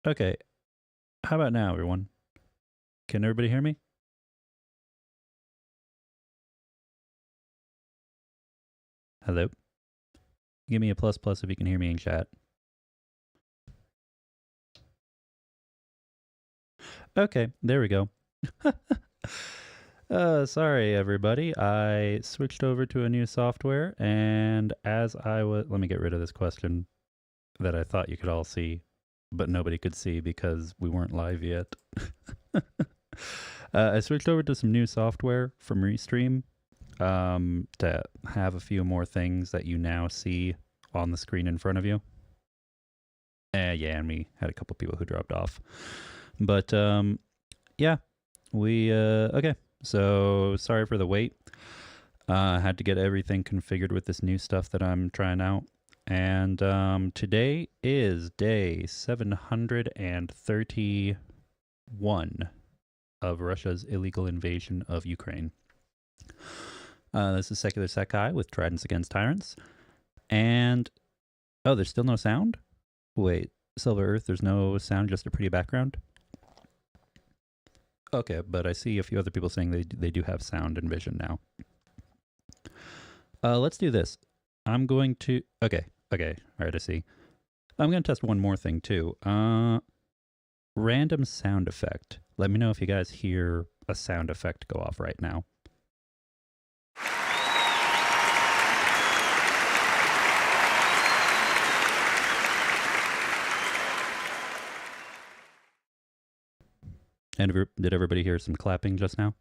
Okay, how about now, everyone? Can everybody hear me? Hello? Give me a plus plus if you can hear me in chat. Okay, there we go. Sorry, everybody. I switched over to a new software, and as I was... Let me get rid of this question that I thought you could all see, but nobody could see because we weren't live yet. I switched over to some new software from Restream to have a few more things that you now see on the screen in front of you. Yeah, and we had a couple people who dropped off. But yeah, we okay. So sorry for the wait. I had to get everything configured with this new stuff that I'm trying out. And today is day 731 of Russia's illegal invasion of Ukraine. This is Secular Sekai with Tridents Against Tyrants. And, oh, there's still no sound? Wait, Silver Earth, there's no sound, just a pretty background? Okay, but I see a few other people saying they do have sound and vision now. Let's do this. I'm going to... Okay, all right, I see. I'm going to test one more thing, too. Random sound effect. Let me know if you guys hear a sound effect go off right now. And did everybody hear some clapping just now?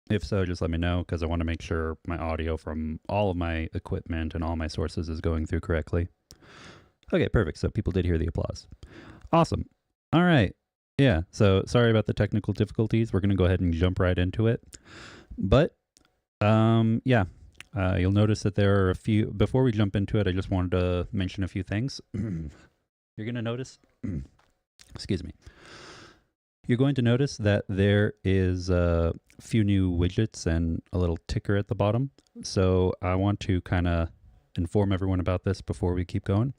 If so, just let me know, because I want to make sure my audio from all of my equipment and all my sources is going through correctly. Okay, perfect. So people did hear the applause. Awesome. All right. Yeah, so sorry about the technical difficulties. We're going to go ahead and jump right into it. But, yeah, you'll notice that there are a few... Before we jump into it, I just wanted to mention a few things. You're going to notice... Excuse me. You're going to notice that there is a few new widgets and a little ticker at the bottom. So I want to kind of inform everyone about this before we keep going.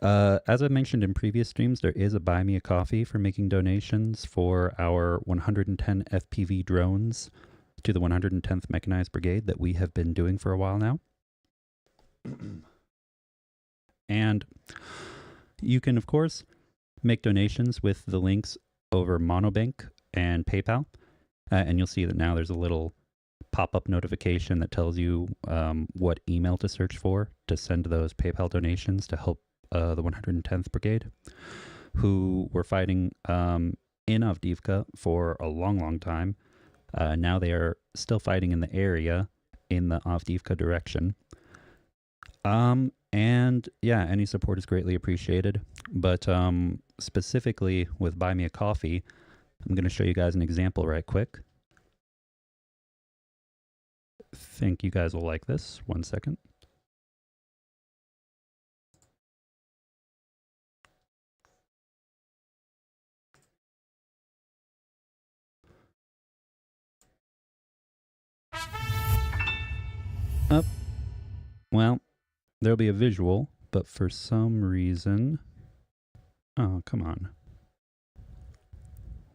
As I mentioned in previous streams, there is a Buy Me a Coffee for making donations for our 110 FPV drones to the 110th Mechanized Brigade that we have been doing for a while now. And you can, of course, make donations with the links over Monobank and PayPal. And you'll see that now there's a little pop-up notification that tells you what email to search for to send those PayPal donations to help the 110th Brigade, who were fighting in Avdiivka for a long, long time. Now they are still fighting in the area in the Avdiivka direction. And yeah, any support is greatly appreciated. But specifically with Buy Me a Coffee, I'm going to show you guys an example right quick. Think you guys will like this. 1 second. Up. Well, there'll be a visual, but for some reason... Oh, come on.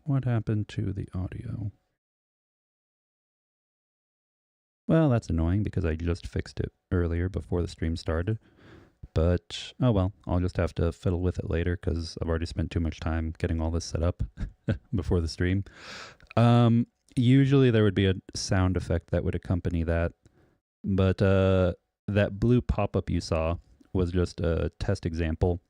What happened to the audio? Well, that's annoying because I just fixed it earlier before the stream started. But, oh well, I'll just have to fiddle with it later because I've already spent too much time getting all this set up before the stream. Usually there would be a sound effect that would accompany that. But that blue pop-up you saw was just a test example.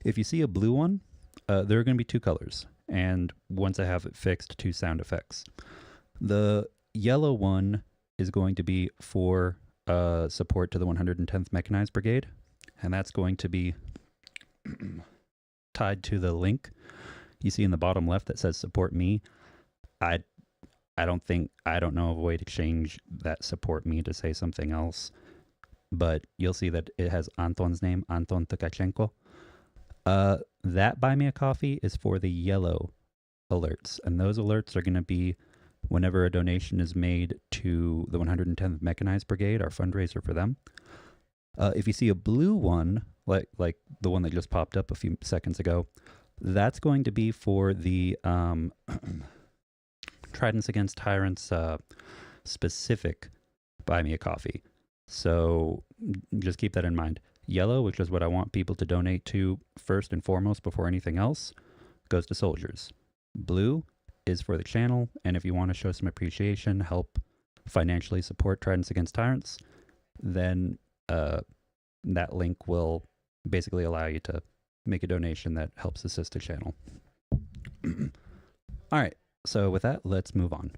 If you see a blue one, there are going to be two colors. And once I have it fixed, two sound effects. The yellow one is going to be for support to the 110th Mechanized Brigade. And that's going to be tied to the link you see in the bottom left that says support me. I don't know of a way to change that support me to say something else. But you'll see that it has Anton's name, Anton Tkachenko. That Buy Me a Coffee is for the yellow alerts. And those alerts are going to be whenever a donation is made to the 110th Mechanized Brigade, our fundraiser for them. If you see a blue one, like the one that just popped up a few seconds ago, that's going to be for the Tridents Against Tyrants specific Buy Me a Coffee. So just keep that in mind. Yellow, which is what I want people to donate to first and foremost before anything else, goes to soldiers. Blue is for the channel, and if you want to show some appreciation, help financially support Tridents Against Tyrants, then that link will basically allow you to make a donation that helps assist the channel. All right, so with that, let's move on.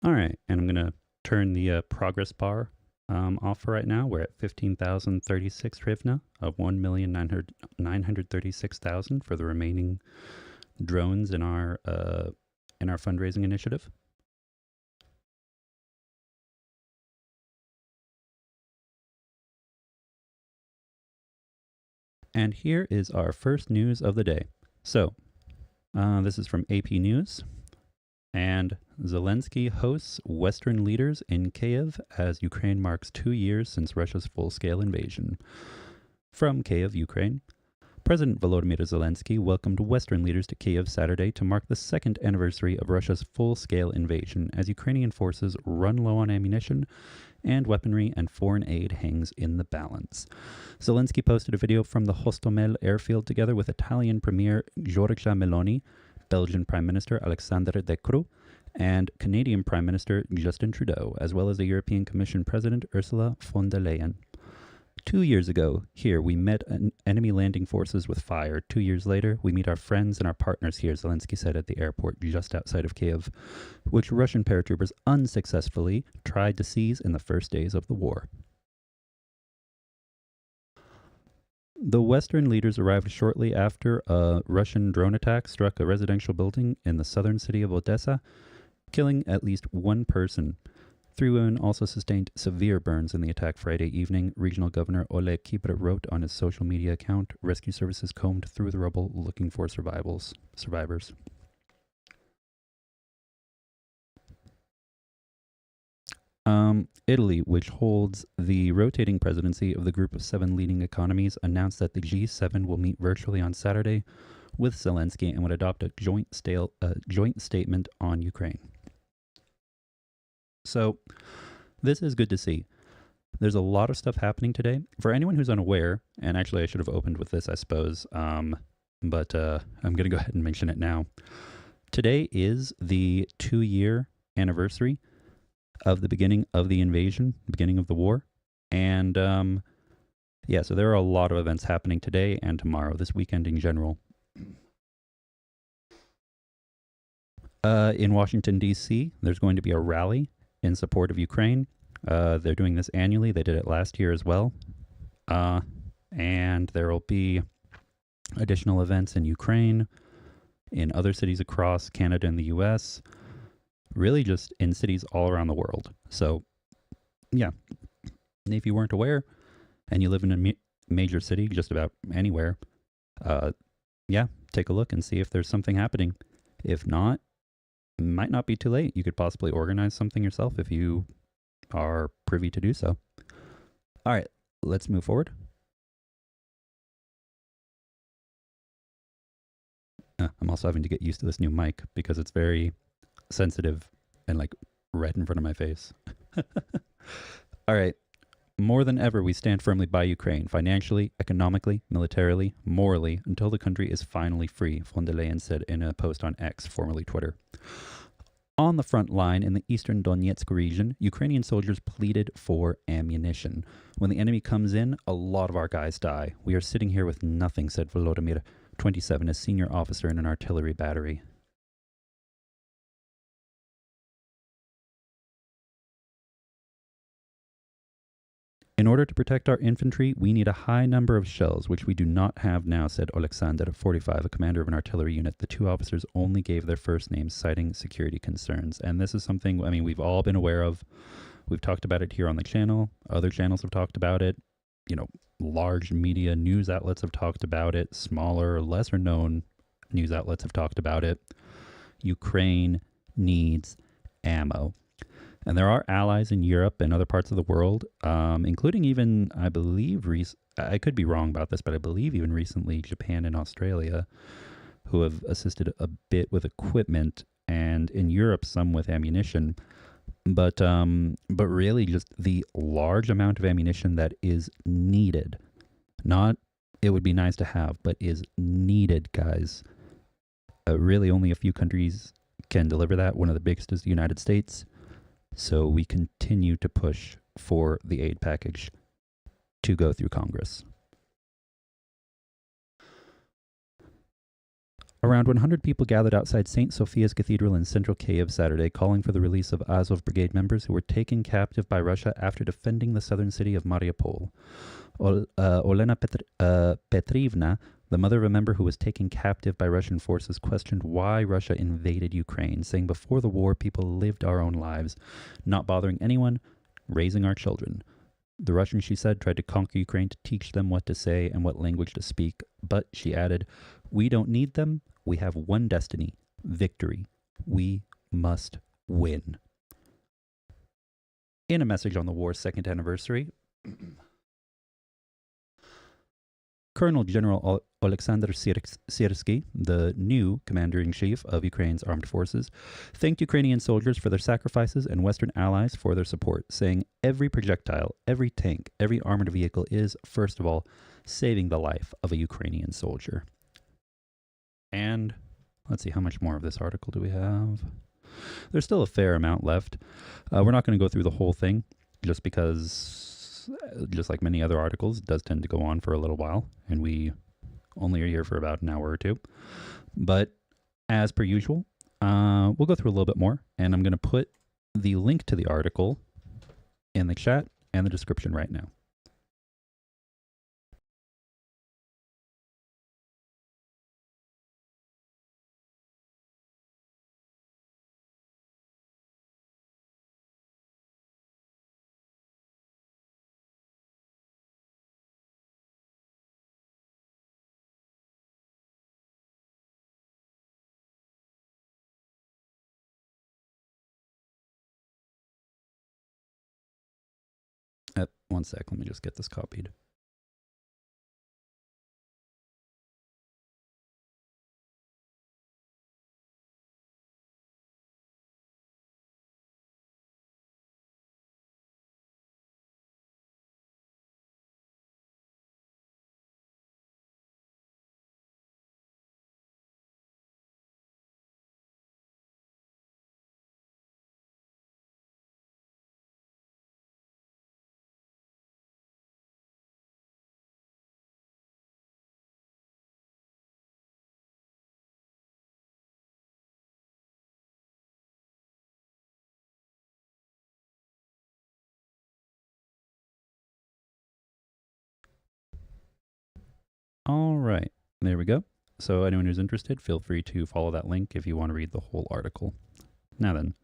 All right, and I'm going to turn the progress bar off for right now. We're at 15,036 hryvnia of 1,936,000 for the remaining drones in our fundraising initiative. And here is our first news of the day. So, this is from AP News. And Zelensky hosts Western leaders in Kyiv as Ukraine marks 2 years since Russia's full-scale invasion. From Kyiv, Ukraine, President Volodymyr Zelensky welcomed Western leaders to Kyiv Saturday to mark the second anniversary of Russia's full-scale invasion as Ukrainian forces run low on ammunition and weaponry and foreign aid hangs in the balance. Zelensky posted a video from the Hostomel airfield together with Italian Premier Giorgia Meloni, Belgian Prime Minister Alexander De Croo, and Canadian Prime Minister Justin Trudeau, as well as the European Commission President Ursula von der Leyen. 2 years ago, here, we met enemy landing forces with fire. 2 years later, we meet our friends and our partners here, Zelensky said at the airport just outside of Kyiv, which Russian paratroopers unsuccessfully tried to seize in the first days of the war. The Western leaders arrived shortly after a Russian drone attack struck a residential building in the southern city of Odessa, killing at least one person. 3 women also sustained severe burns in the attack Friday evening. Regional Governor Oleg Kipra wrote on his social media account, rescue services combed through the rubble looking for survivors. Italy, which holds the rotating presidency of the group of 7 leading economies, announced that the G7 will meet virtually on Saturday with Zelensky and would adopt a joint statement on Ukraine. So this is good to see. There's a lot of stuff happening today. For anyone who's unaware, and actually I should have opened with this, I suppose, but I'm going to go ahead and mention it now. Today is the 2-year anniversary of the beginning of the invasion, beginning of the war. And yeah, so there are a lot of events happening today and tomorrow, this weekend in general. In Washington, D.C., there's going to be a rally in support of Ukraine. They're doing this annually. They did it last year as well. And there will be additional events in Ukraine, in other cities across Canada and the U.S., really just in cities all around the world. So, yeah, if you weren't aware and you live in a major city, just about anywhere, yeah, take a look and see if there's something happening. If not, it might not be too late. You could possibly organize something yourself if you are privy to do so. All right, let's move forward. I'm also having to get used to this new mic because it's very sensitive and like right in front of my face. All right. More than ever, we stand firmly by Ukraine, financially, economically, militarily, morally, until the country is finally free, von der Leyen said in a post on X, formerly Twitter. On the front line in the eastern Donetsk region, Ukrainian soldiers pleaded for ammunition. When the enemy comes in, a lot of our guys die. We are sitting here with nothing, said Volodymyr, 27, a senior officer in an artillery battery. In order to protect our infantry, we need a high number of shells, which we do not have now, said Alexander, 45, a commander of an artillery unit. The two officers only gave their first names, citing security concerns. And this is something, I mean, we've all been aware of. We've talked about it here on the channel. Other channels have talked about it. You know, large media news outlets have talked about it. Smaller, lesser known news outlets have talked about it. Ukraine needs ammo. And there are allies in Europe and other parts of the world, including even, I believe, I could be wrong about this, but I believe even recently Japan and Australia, who have assisted a bit with equipment, and in Europe some with ammunition. But really just the large amount of ammunition that is needed, not it would be nice to have, but is needed, guys. Really only a few countries can deliver that. One of the biggest is the United States. So we continue to push for the aid package to go through Congress. Around 100 people gathered outside St. Sophia's Cathedral in central Kiev Saturday, calling for the release of Azov Brigade members who were taken captive by Russia after defending the southern city of Mariupol. Olena Petrivna, the mother of a member who was taken captive by Russian forces, questioned why Russia invaded Ukraine, saying before the war, people lived our own lives, not bothering anyone, raising our children. The Russians, she said, tried to conquer Ukraine to teach them what to say and what language to speak. But, she added, we don't need them. We have one destiny, victory. We must win. In a message on the war's second anniversary, Colonel General Alexander Syrskyi, the new commander-in-chief of Ukraine's armed forces, thanked Ukrainian soldiers for their sacrifices and Western allies for their support, saying every projectile, every tank, every armored vehicle is, first of all, saving the life of a Ukrainian soldier. And let's see, how much more of this article do we have? There's still a fair amount left. We're not going to go through the whole thing, just because, just like many other articles, it does tend to go on for a little while, and we only are here for about an hour or two. But as per usual, we'll go through a little bit more, and I'm going to put the link to the article in the chat and the description right now. One sec, let me just get this copied. All right, there we go. So anyone who's interested, feel free to follow that link if you want to read the whole article. Now then,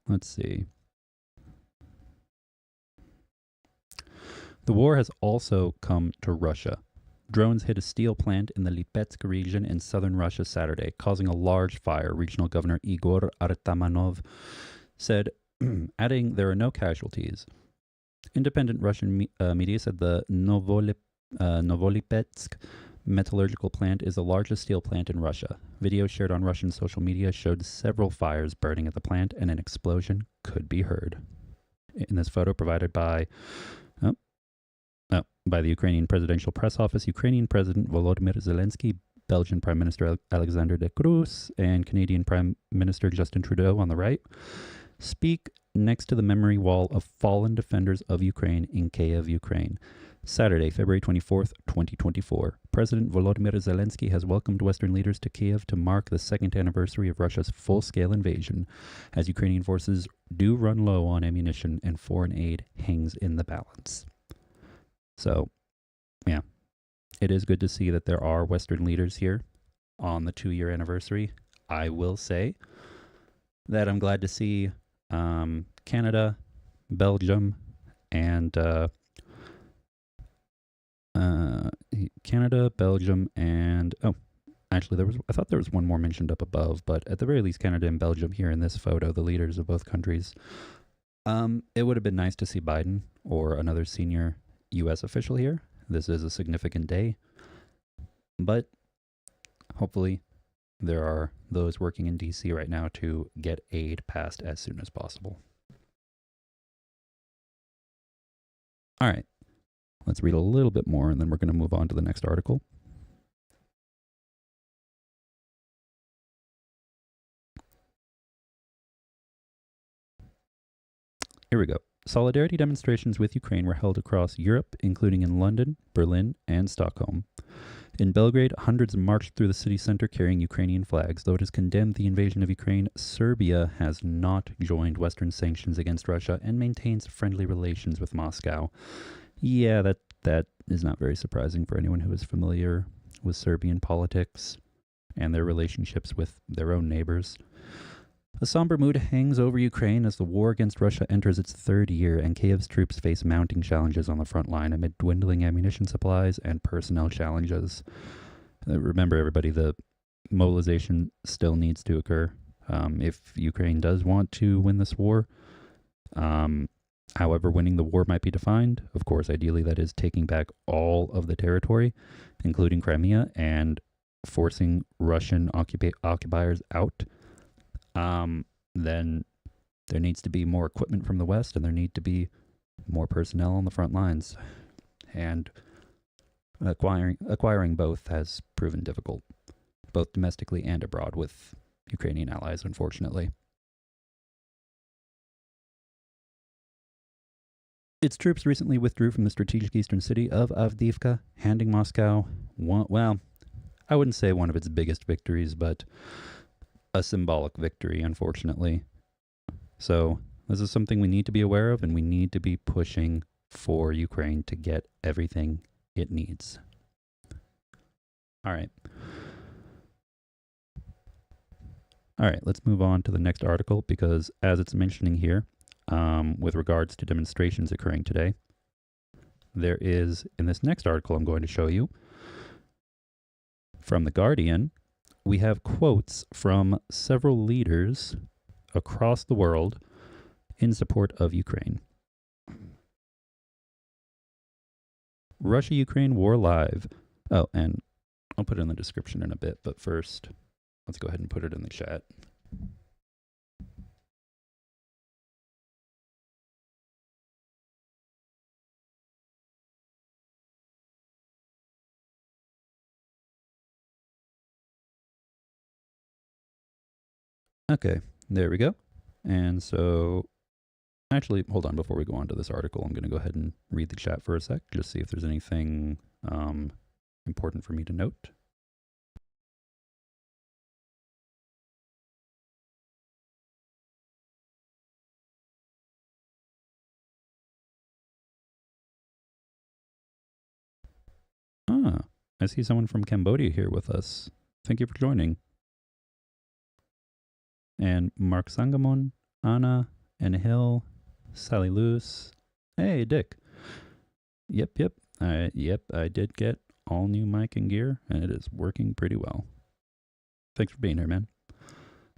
let's see. The war has also come to Russia. Drones hit a steel plant in the Lipetsk region in southern Russia Saturday, causing a large fire, Regional Governor Igor Artamanov said, adding there are no casualties. Independent Russian media said the Novolipetsk metallurgical plant is the largest steel plant in Russia. Videos shared on Russian social media showed several fires burning at the plant, and an explosion could be heard. In this photo provided by the Ukrainian Presidential Press Office, Ukrainian President Volodymyr Zelensky, Belgian Prime Minister Alexander De Croo, and Canadian Prime Minister Justin Trudeau on the right speak next to the memory wall of fallen defenders of Ukraine in Kiev, Ukraine. Saturday, February 24th, 2024. President Volodymyr Zelensky has welcomed Western leaders to Kiev to mark the second anniversary of Russia's full-scale invasion, as Ukrainian forces do run low on ammunition and foreign aid hangs in the balance. So, yeah, it is good to see that there are Western leaders here on the 2-year anniversary. I will say that I'm glad to see Canada, Belgium, and Canada, Belgium, and actually I thought there was one more mentioned up above, but at the very least Canada and Belgium here in this photo, the leaders of both countries. It would have been nice to see Biden or another senior US official here. This is a significant day, but hopefully there are those working in DC right now to get aid passed as soon as possible. All right. Let's read a little bit more, and then we're going to move on to the next article. Here we go. Solidarity demonstrations with Ukraine were held across Europe, including in London, Berlin, and Stockholm. In Belgrade, hundreds marched through the city center carrying Ukrainian flags. Though it has condemned the invasion of Ukraine, Serbia has not joined Western sanctions against Russia and maintains friendly relations with Moscow. Yeah, that is not very surprising for anyone who is familiar with Serbian politics and their relationships with their own neighbors. A somber mood hangs over Ukraine as the war against Russia enters its third year and Kiev's troops face mounting challenges on the front line amid dwindling ammunition supplies and personnel challenges. Remember, everybody, the mobilization still needs to occur if Ukraine does want to win this war. However winning the war might be defined, of course, ideally that is taking back all of the territory, including Crimea, and forcing Russian occupiers out. Then there needs to be more equipment from the West, and there need to be more personnel on the front lines. And acquiring both has proven difficult, both domestically and abroad with Ukrainian allies, unfortunately. Its troops recently withdrew from the strategic eastern city of Avdiivka, handing Moscow, I wouldn't say one of its biggest victories, but a symbolic victory, unfortunately. So this is something we need to be aware of, and we need to be pushing for Ukraine to get everything it needs. All right. Let's move on to the next article, because as it's mentioning here, with regards to demonstrations occurring today, there is, in this next article I'm going to show you, from The Guardian, we have quotes from several leaders across the world in support of Ukraine. Russia-Ukraine war live. Oh, and I'll put it in the description in a bit, but first, let's go ahead and put it in the chat. Okay, there we go. And so, actually, hold on, before we go on to this article, I'm going to go ahead and read the chat for a sec, just see if there's anything important for me to note. I see someone from Cambodia here with us. Thank you for joining. And Mark Sangamon, Anna, and Hill, Sally Lewis. Hey, Dick. Yep. I did get all new mic and gear, and it is working pretty well. Thanks for being here, man.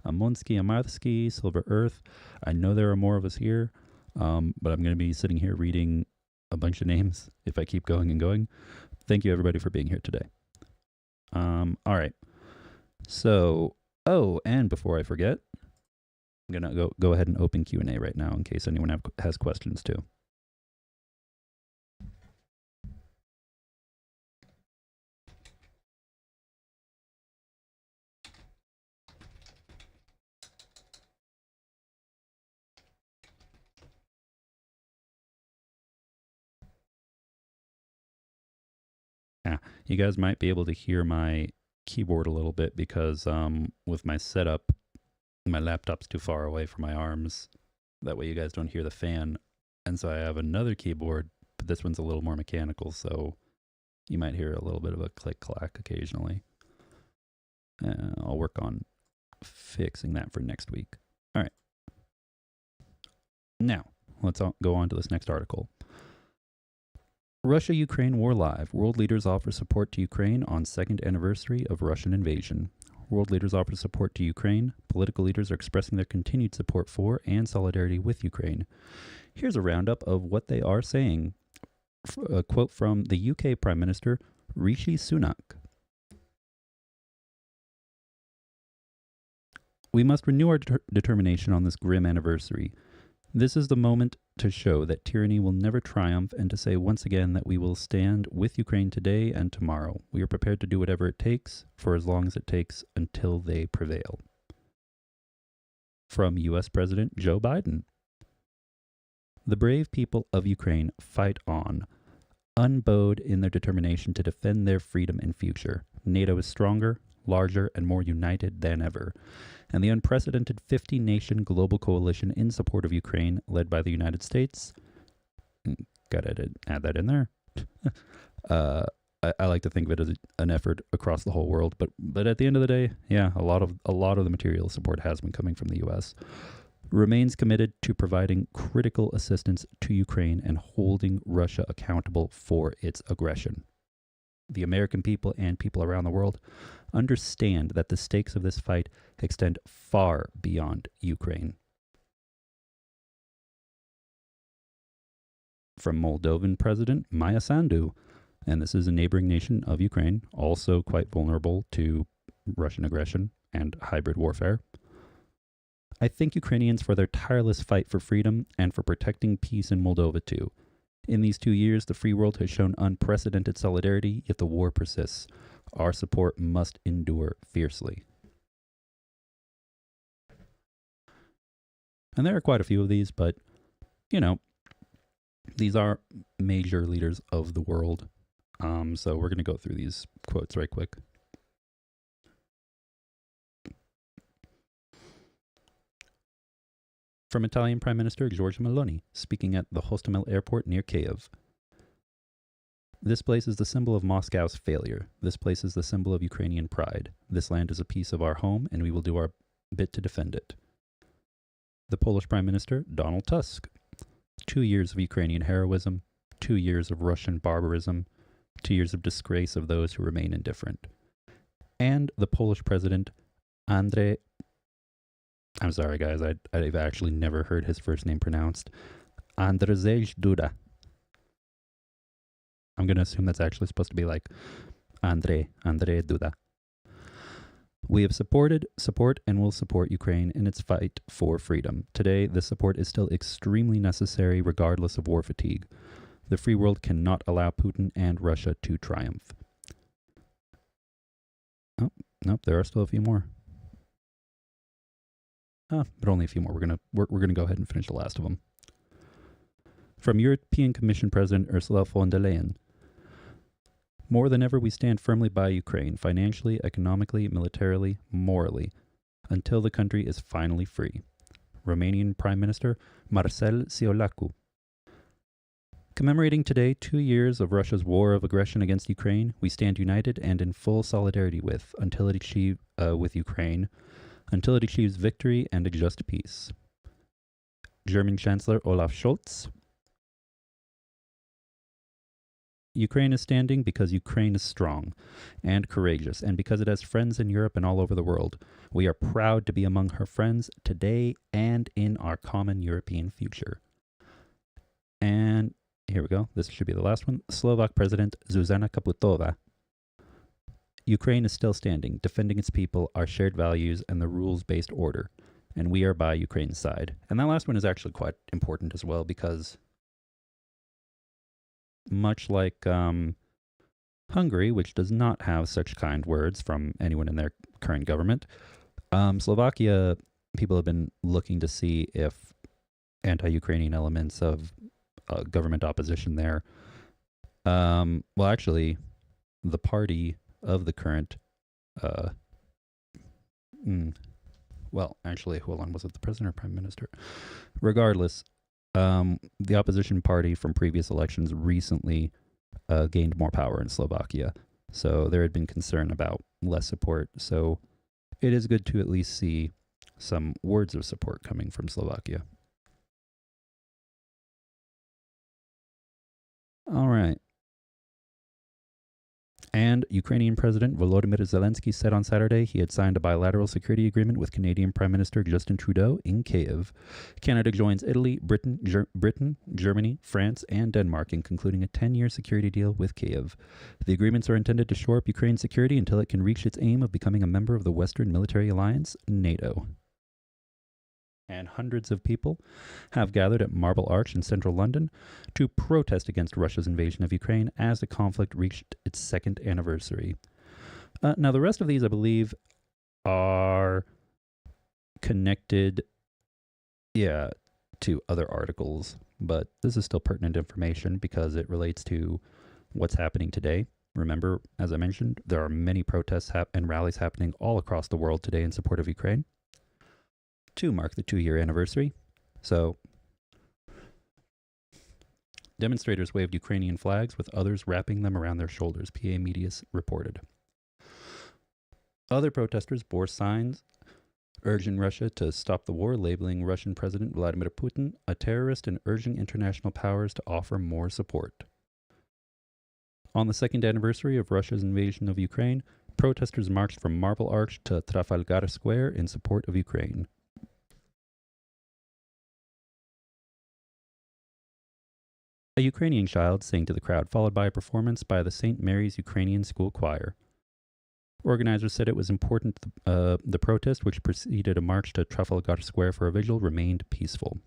Amonski, Amarthski, Silver Earth. I know there are more of us here, but I'm going to be sitting here reading a bunch of names if I keep going and going. Thank you, everybody, for being here today. All right. So, and before I forget, I'm going to go ahead and open Q&A right now in case anyone has questions too. You guys might be able to hear my keyboard a little bit because with my setup, my laptop's too far away from my arms. That way you guys don't hear the fan. And so I have another keyboard, but this one's a little more mechanical, so you might hear a little bit of a click-clack occasionally. I'll work on fixing that for next week. All right. Now, let's go on to this next article. Russia-Ukraine war live. World leaders offer support to Ukraine on second anniversary of Russian invasion. World leaders offer support to Ukraine. Political leaders are expressing their continued support for and solidarity with Ukraine. Here's a roundup of what they are saying. A quote from the UK Prime Minister, Rishi Sunak. We must renew our determination on this grim anniversary. This is the moment to show that tyranny will never triumph and to say once again that we will stand with Ukraine today and tomorrow. We are prepared to do whatever it takes for as long as it takes until they prevail. From U.S. President Joe Biden. The brave people of Ukraine fight on, unbowed in their determination to defend their freedom and future. NATO is stronger, larger, and more united than ever. And the unprecedented 50-nation global coalition in support of Ukraine, led by the United States, gotta add that in there. I like to think of it as an effort across the whole world, but at the end of the day, yeah, a lot of the material support has been coming from the U.S. Remains committed to providing critical assistance to Ukraine and holding Russia accountable for its aggression. The American people and people around the world understand that the stakes of this fight extend far beyond Ukraine. From Moldovan President Maya Sandu, and this is a neighboring nation of Ukraine, also quite vulnerable to Russian aggression and hybrid warfare. I thank Ukrainians for their tireless fight for freedom and for protecting peace in Moldova too. In these 2 years, the free world has shown unprecedented solidarity, yet the war persists. Our support must endure fiercely. And there are quite a few of these, but, these are major leaders of the world. So we're going to go through these quotes right quick. From Italian Prime Minister Giorgia Meloni, speaking at the Hostomel Airport near Kiev. This place is the symbol of Moscow's failure. This place is the symbol of Ukrainian pride. This land is a piece of our home, and we will do our bit to defend it. The Polish Prime Minister, Donald Tusk. 2 years of Ukrainian heroism, 2 years of Russian barbarism, 2 years of disgrace of those who remain indifferent. And the Polish President, Andrzej, I'm sorry guys, I've actually never heard his first name pronounced, Andrzej Duda. I'm going to assume that's actually supposed to be like Andrzej Duda. We have support, and will support Ukraine in its fight for freedom. Today, this support is still extremely necessary regardless of war fatigue. The free world cannot allow Putin and Russia to triumph. Oh, nope, there are still a few more. But only a few more. We're gonna go ahead and finish the last of them. From European Commission President Ursula von der Leyen. More than ever, we stand firmly by Ukraine, financially, economically, militarily, morally, until the country is finally free. Romanian Prime Minister Marcel Ciolacu. Commemorating today 2 years of Russia's war of aggression against Ukraine, we stand united and in full solidarity with Ukraine, until it achieves victory and a just peace. German Chancellor Olaf Scholz. Ukraine is standing because Ukraine is strong and courageous, and because it has friends in Europe and all over the world. We are proud to be among her friends today and in our common European future. And here we go. This should be the last one. Slovak President Zuzana Kaputova. Ukraine is still standing, defending its people, our shared values, and the rules-based order. And we are by Ukraine's side. And that last one is actually quite important as well, because much like Hungary, which does not have such kind words from anyone in their current government, Slovakia, people have been looking to see if anti-Ukrainian elements of government opposition there, well, actually, the party of the current, well, actually, hold on, was it the president or prime minister? Regardless, the opposition party from previous elections recently gained more power in Slovakia. So there had been concern about less support. So it is good to at least see some words of support coming from Slovakia. All right. And Ukrainian President Volodymyr Zelensky said on Saturday he had signed a bilateral security agreement with Canadian Prime Minister Justin Trudeau in Kyiv. Canada joins Italy, Britain, Germany, France, and Denmark in concluding a 10-year security deal with Kyiv. The agreements are intended to shore up Ukraine's security until it can reach its aim of becoming a member of the Western Military Alliance, NATO. And hundreds of people have gathered at Marble Arch in central London to protest against Russia's invasion of Ukraine as the conflict reached its second anniversary. Now, the rest of these, I believe, are connected, to other articles, but this is still pertinent information because it relates to what's happening today. Remember, as I mentioned, there are many protests and rallies happening all across the world today in support of Ukraine to mark the 2-year anniversary. So, demonstrators waved Ukrainian flags with others wrapping them around their shoulders, PA Media reported. Other protesters bore signs urging Russia to stop the war, labeling Russian President Vladimir Putin a terrorist and urging international powers to offer more support. On the second anniversary of Russia's invasion of Ukraine, protesters marched from Marble Arch to Trafalgar Square in support of Ukraine. A Ukrainian child sang to the crowd, followed by a performance by the St. Mary's Ukrainian School Choir. Organizers said it was important the protest, which preceded a march to Trafalgar Square for a vigil, remained peaceful.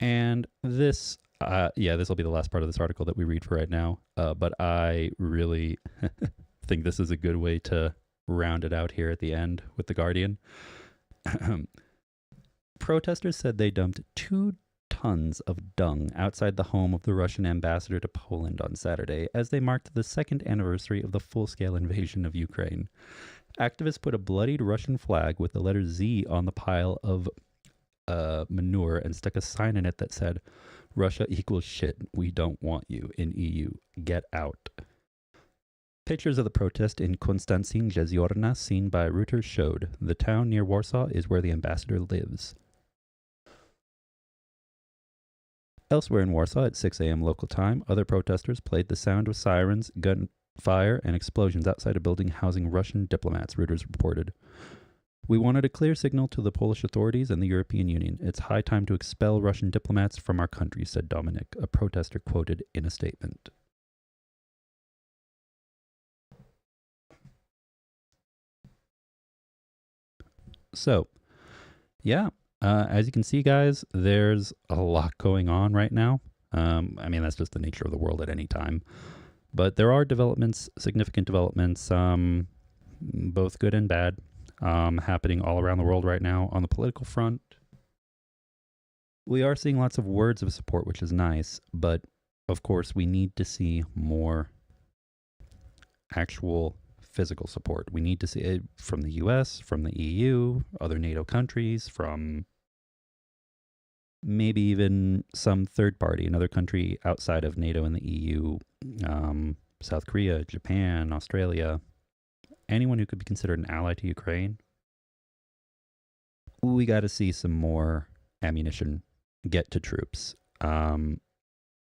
And this will be the last part of this article that we read for right now, but I really think this is a good way to round it out here at the end with The Guardian. Protesters said they dumped 2 tons of dung outside the home of the Russian ambassador to Poland on Saturday as they marked the second anniversary of the full-scale invasion of Ukraine. Activists put a bloodied Russian flag with the letter Z on the pile of manure and stuck a sign in it that said, "Russia equals shit. We don't want you in EU. Get out." Pictures of the protest in Konstancin Jeziorna, seen by Reuters, showed the town near Warsaw is where the ambassador lives. Elsewhere in Warsaw at 6 a.m. local time, other protesters played the sound of sirens, gunfire, and explosions outside a building housing Russian diplomats, Reuters reported. "We wanted a clear signal to the Polish authorities and the European Union. It's high time to expel Russian diplomats from our country," said Dominik, a protester quoted in a statement. So, as you can see, guys, there's a lot going on right now. That's just the nature of the world at any time. But there are developments, significant developments, both good and bad, happening all around the world right now on the political front. We are seeing lots of words of support, which is nice, but of course we need to see more actual physical support. We need to see it from the US, from the EU, other NATO countries, from maybe even some third party, another country outside of NATO and the EU, South Korea, Japan, Australia, anyone who could be considered an ally to Ukraine. We got to see some more ammunition get to troops.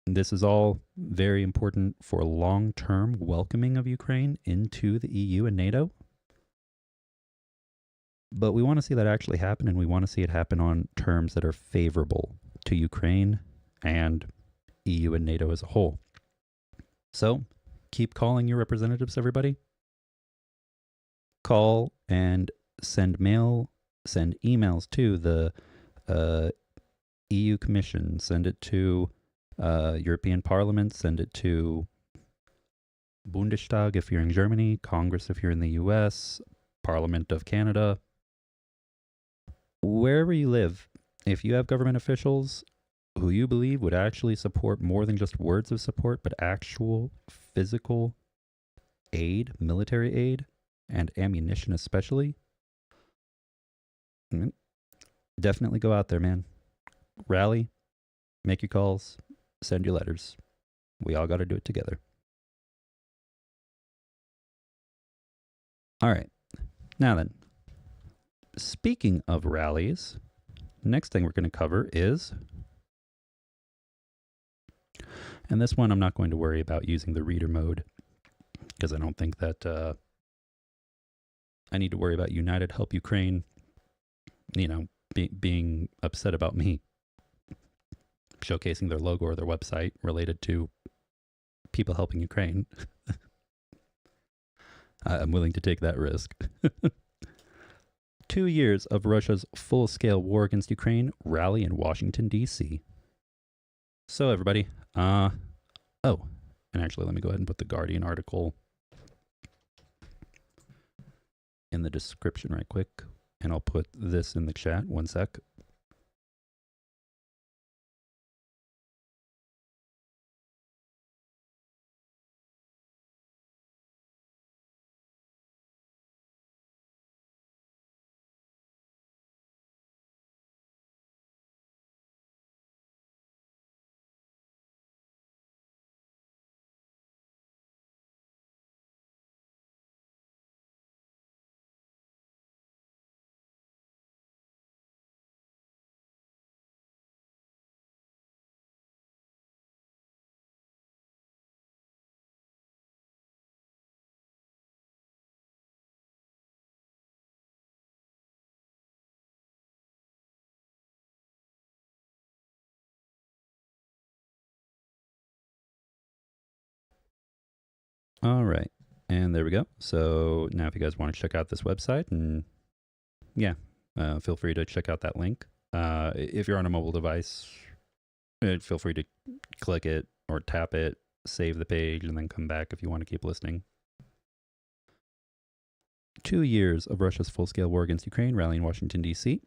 This is all very important for long-term welcoming of Ukraine into the EU and NATO. But we want to see that actually happen, and we want to see it happen on terms that are favorable to Ukraine and EU and NATO as a whole. So, keep calling your representatives, everybody. Call and send emails to the EU Commission, send it to European Parliament, send it to Bundestag if you're in Germany, Congress if you're in the US, Parliament of Canada. Wherever you live, if you have government officials who you believe would actually support more than just words of support, but actual physical aid, military aid, and ammunition especially, definitely go out there, man. Rally, make your calls, send your letters. We all got to do it together. All right. Now then, speaking of rallies, next thing we're going to cover is, and this one I'm not going to worry about using the reader mode because I don't think that I need to worry about United Help Ukraine, being upset about me showcasing their logo or their website related to people helping Ukraine. I'm willing to take that risk. 2 years of Russia's full-scale war against Ukraine rally in Washington, D.C. So everybody, and actually let me go ahead and put the Guardian article in the description right quick, and I'll put this in the chat. One sec. All right. And there we go. So now if you guys want to check out this website, and feel free to check out that link. If you're on a mobile device, feel free to click it or tap it, save the page, and then come back if you want to keep listening. 2 years of Russia's full-scale war against Ukraine rally in Washington, D.C.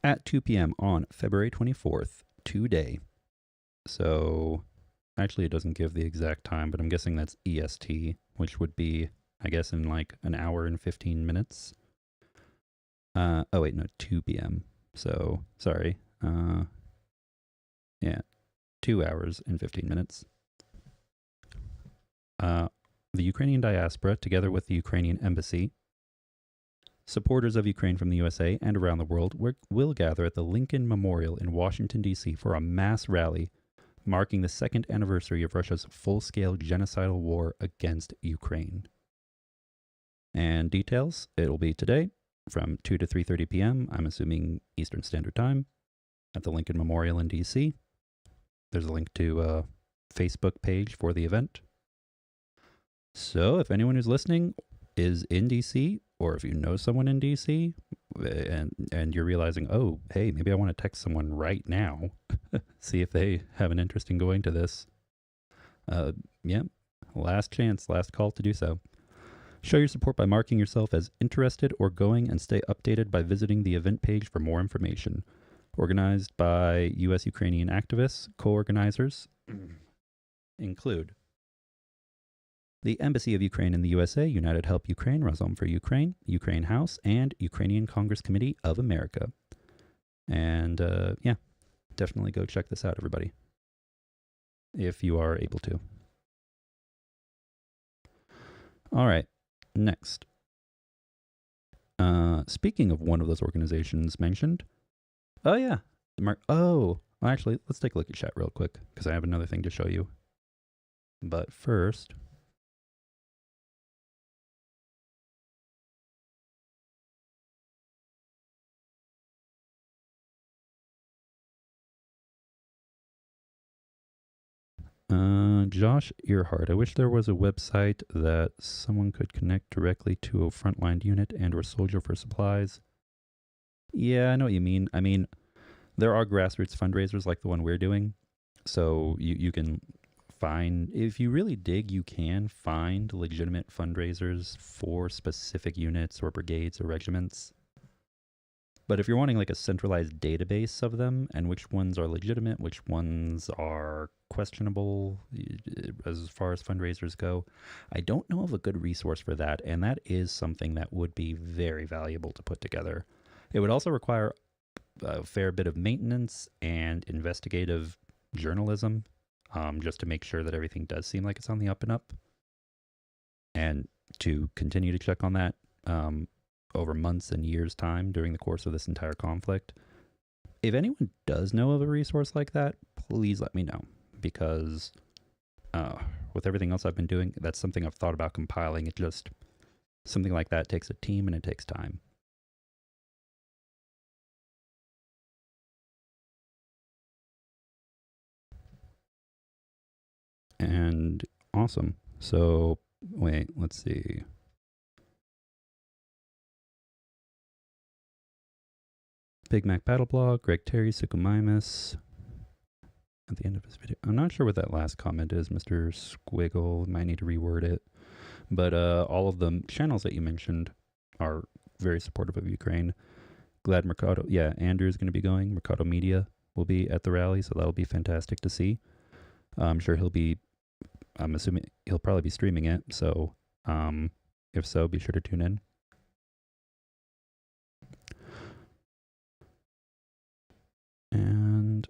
at 2 p.m. on February 24th, today. So actually it doesn't give the exact time, but I'm guessing that's EST, which would be, I guess, in like an hour and 15 minutes. 2 p.m. So, sorry. 2 hours and 15 minutes. The Ukrainian diaspora, together with the Ukrainian embassy, supporters of Ukraine from the USA and around the world, will gather at the Lincoln Memorial in Washington, D.C. for a mass rally marking the second anniversary of Russia's full-scale genocidal war against Ukraine. And details, it'll be today from 2 to 3:30 p.m., I'm assuming Eastern Standard Time, at the Lincoln Memorial in D.C. There's a link to a Facebook page for the event. So if anyone who's listening is in DC, or if you know someone in DC, and you're realizing, oh, hey, maybe I want to text someone right now, see if they have an interest in going to this. Last chance, last call to do so. Show your support by marking yourself as interested or going, and stay updated by visiting the event page for more information. Organized by U.S. Ukrainian activists, co-organizers include the Embassy of Ukraine in the USA, United Help Ukraine, Razom for Ukraine, Ukraine House, and Ukrainian Congress Committee of America. And definitely go check this out, everybody, if you are able to. All right, next. Speaking of one of those organizations mentioned, actually, let's take a look at chat real quick, because I have another thing to show you. But first, Josh Earhart, I wish there was a website that someone could connect directly to a frontline unit and or soldier for supplies. Yeah, I know what you mean. I mean, there are grassroots fundraisers like the one we're doing. So you can find, if you really dig, you can find legitimate fundraisers for specific units or brigades or regiments. But if you're wanting like a centralized database of them and which ones are legitimate, which ones are questionable as far as fundraisers go, I don't know of a good resource for that. And that is something that would be very valuable to put together. It would also require a fair bit of maintenance and investigative journalism, just to make sure that everything does seem like it's on the up and up. And to continue to check on that over months and years' time during the course of this entire conflict. If anyone does know of a resource like that, please let me know, because with everything else I've been doing, that's something I've thought about compiling. It just, something like that takes a team and it takes time. And awesome. So wait, let's see. Big Mac Battle Blog, Greg Terry, Sukumimus. At the end of this video, I'm not sure what that last comment is, Mr. Squiggle. Might need to reword it. But all of the channels that you mentioned are very supportive of Ukraine. Glad Mercado, yeah, Andrew's going to be going. Mercado Media will be at the rally, so that'll be fantastic to see. I'm sure I'm assuming he'll probably be streaming it, so if so, be sure to tune in. And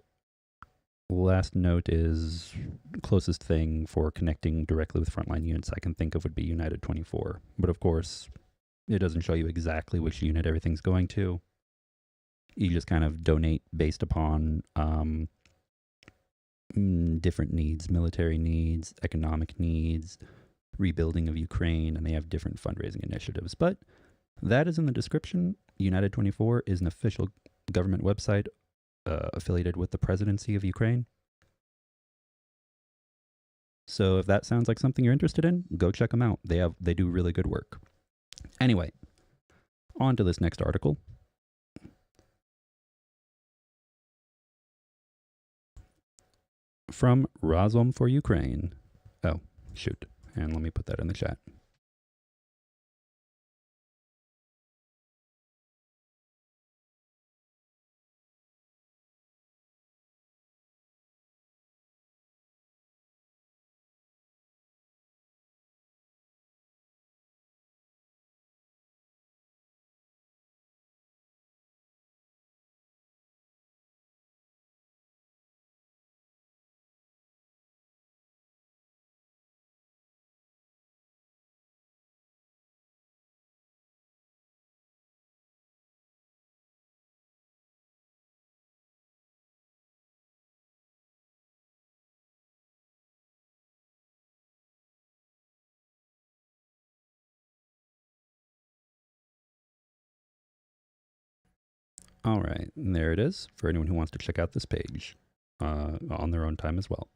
last note is closest thing for connecting directly with frontline units I can think of would be United 24. But of course, it doesn't show you exactly which unit everything's going to. You just kind of donate based upon different needs, military needs, economic needs, rebuilding of Ukraine, and they have different fundraising initiatives. But that is in the description. United 24 is an official government website affiliated with the presidency of Ukraine. So if that sounds like something you're interested in, go check them out. They do really good work. Anyway, on to this next article. From Razom for Ukraine. Oh, shoot. And let me put that in the chat. All right, and there it is for anyone who wants to check out this page on their own time as well.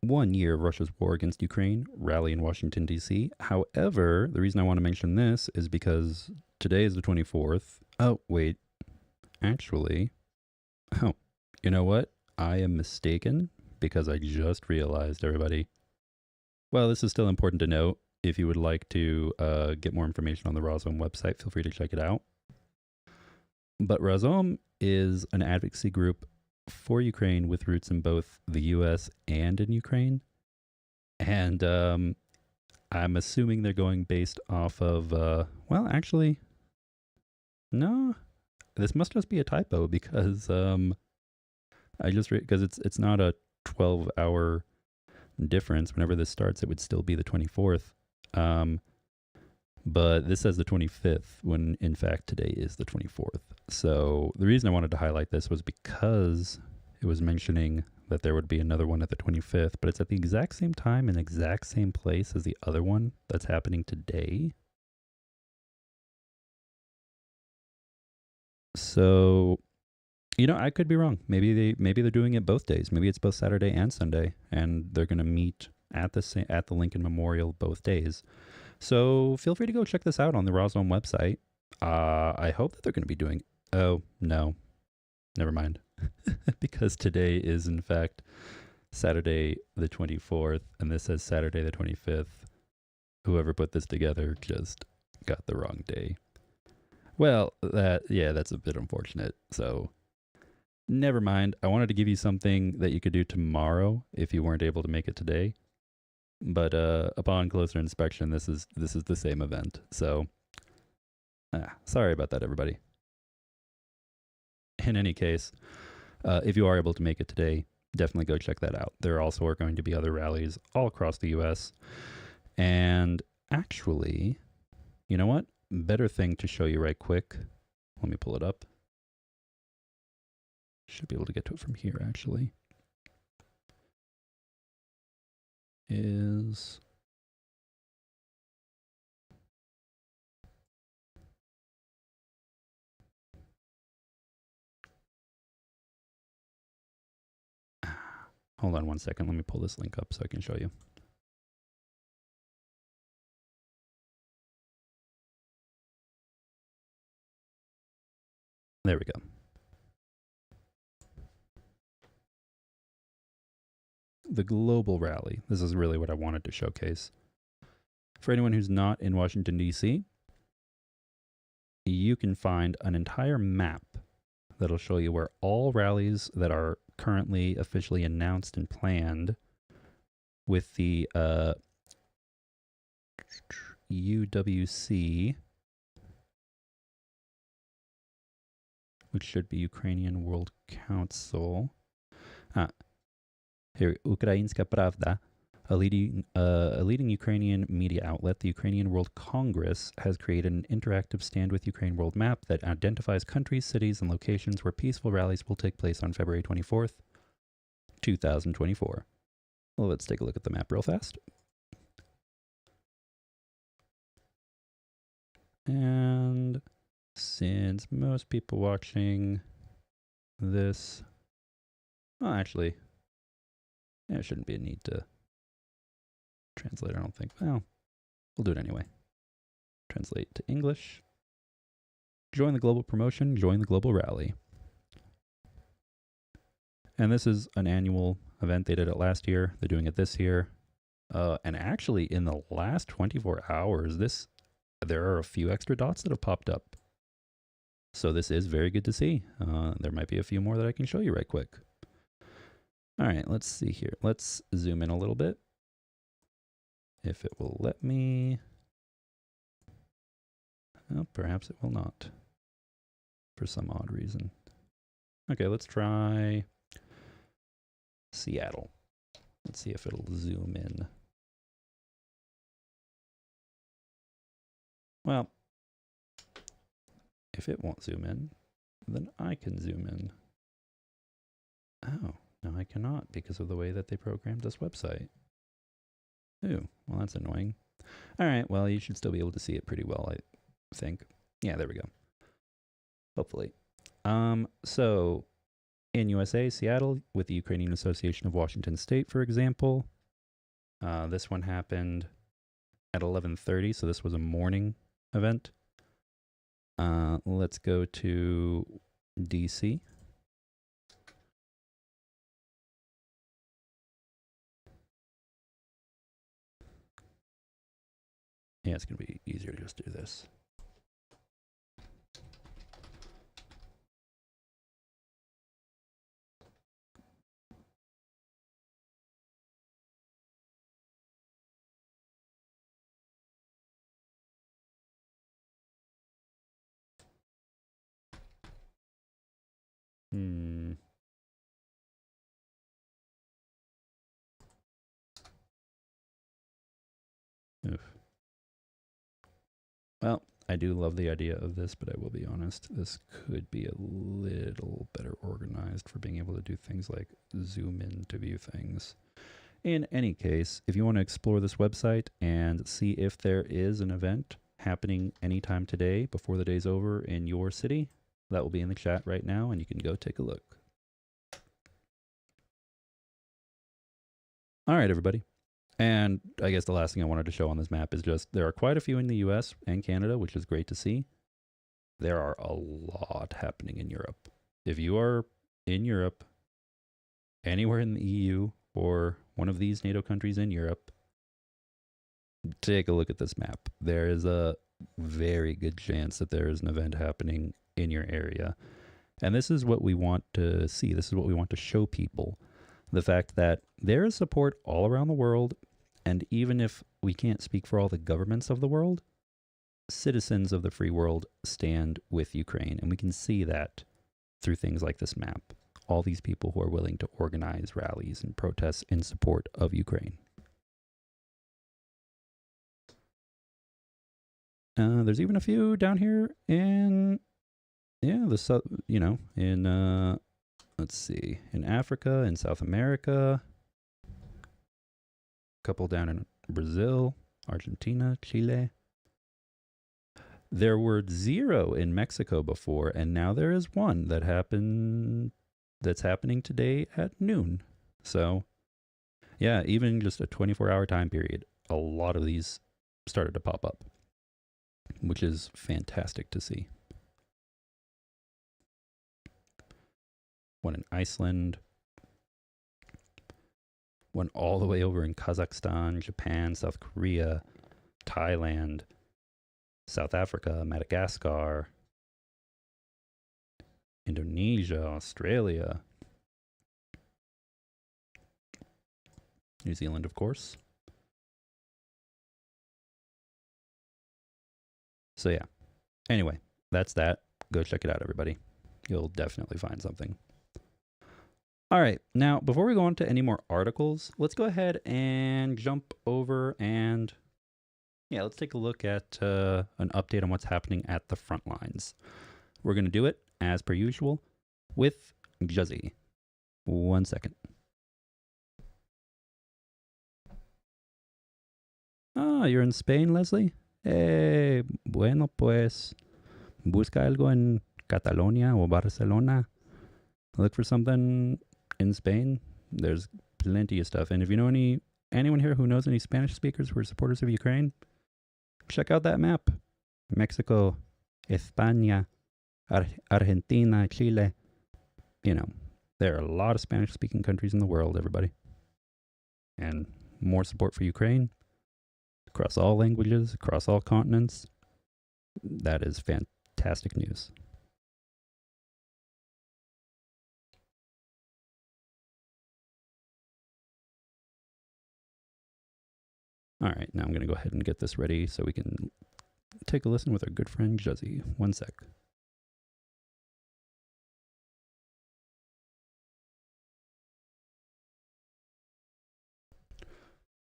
1 year of Russia's war against Ukraine, rally in Washington, D.C. However, the reason I want to mention this is because today is the 24th. Oh, wait. Actually, oh, you know what? I am mistaken because I just realized, everybody. Well, this is still important to note. If you would like to get more information on the Razom website, feel free to check it out. But Razom is an advocacy group for Ukraine with roots in both the US and in Ukraine. And I'm assuming they're going based off of, well, actually, no, this must just be a typo because I just, because it's not a 12-hour difference. Whenever this starts, it would still be the 24th. But this says the 25th when in fact today is the 24th. So the reason I wanted to highlight this was because it was mentioning that there would be another one at the 25th, but it's at the exact same time and exact same place as the other one that's happening today. So, you know, I could be wrong. Maybe they're doing it both days. Maybe it's both Saturday and Sunday, and they're going to meet at the Lincoln Memorial both days. So feel free to go check this out on the Razom website. I hope that they're going to be doing... Oh, no. Never mind. Because today is, in fact, Saturday the 24th, and this says Saturday the 25th. Whoever put this together just got the wrong day. Well, that's a bit unfortunate. So never mind. I wanted to give you something that you could do tomorrow if you weren't able to make it today. But upon closer inspection, this is the same event. So sorry about that, everybody. In any case, if you are able to make it today, definitely go check that out. There also are going to be other rallies all across the U.S. And actually, you know what? Better thing to show you right quick. Let me pull it up. Should be able to get to it from here, actually. Is... Hold on one second. Let me pull this link up so I can show you. There we go. The global rally. This is really what I wanted to showcase. For anyone who's not in Washington, D.C., you can find an entire map that'll show you where all rallies that are currently officially announced and planned with the UWC, which should be Ukrainian World Council. Here, Ukrainska Pravda, a leading Ukrainian media outlet, the Ukrainian World Congress, has created an interactive Stand with Ukraine world map that identifies countries, cities, and locations where peaceful rallies will take place on February 24th, 2024. Well, let's take a look at the map real fast. And since most people watching this, well, actually, there shouldn't be a need to translate, I don't think. Well, we'll do it anyway. Translate to English. Join the global promotion, join the global rally. And this is an annual event. They did it last year. They're doing it this year. And actually, in the last 24 hours, there are a few extra dots that have popped up. So this is very good to see. There might be a few more that I can show you right quick. All right, let's see here. Let's zoom in a little bit. If it will let me. Well, perhaps it will not. For some odd reason. Okay, let's try Seattle. Let's see if it'll zoom in. Well, if it won't zoom in, then I can zoom in. Oh, no, I cannot because of the way that they programmed this website. Ooh, well, that's annoying. All right, well, you should still be able to see it pretty well, I think. Yeah, there we go. Hopefully. So in USA, Seattle, with the Ukrainian Association of Washington State, for example, this one happened at 11:30, so this was a morning event. Let's go to DC. Yeah, it's going to be easier to just do this. Oof. Well, I do love the idea of this, but I will be honest, this could be a little better organized for being able to do things like zoom in to view things. In any case, if you want to explore this website and see if there is an event happening anytime today before the day's over in your city, that will be in the chat right now, and you can go take a look. All right, everybody. And I guess the last thing I wanted to show on this map is just there are quite a few in the US and Canada, which is great to see. There are a lot happening in Europe. If you are in Europe, anywhere in the EU or one of these NATO countries in Europe, take a look at this map. There is a very good chance that there is an event happening in your area. And this is what we want to see. This is what we want to show people. The fact that there is support all around the world. And even if we can't speak for all the governments of the world, citizens of the free world stand with Ukraine. And we can see that through things like this map. All these people who are willing to organize rallies and protests in support of Ukraine. There's even a few down here in, in, let's see, in Africa, in South America, a couple down in Brazil, Argentina, Chile. There were 0 in Mexico before, and now there is one that's happening today at noon. So, yeah, even just a 24-hour time period, a lot of these started to pop up, which is fantastic to see. One in Iceland, one all the way over in Kazakhstan, Japan, South Korea, Thailand, South Africa, Madagascar, Indonesia, Australia, New Zealand, of course. So yeah, anyway, that's that. Go check it out, everybody. You'll definitely find something. All right, now before we go on to any more articles, let's go ahead and jump over and let's take a look at an update on what's happening at the front lines. We're going to do it, as per usual, with Juzzy. 1 second. Ah, you're in Spain, Leslie? Bueno, pues, busca algo en Catalonia o Barcelona. Look for something in Spain. There's plenty of stuff. And if you know anyone here who knows any Spanish speakers who are supporters of Ukraine, check out that map. Mexico, España, Argentina, Chile. There are a lot of Spanish-speaking countries in the world, everybody. And more support for Ukraine across all languages, across all continents. That is fantastic news. All right, now I'm going to go ahead and get this ready so we can take a listen with our good friend Juzzy. 1 sec.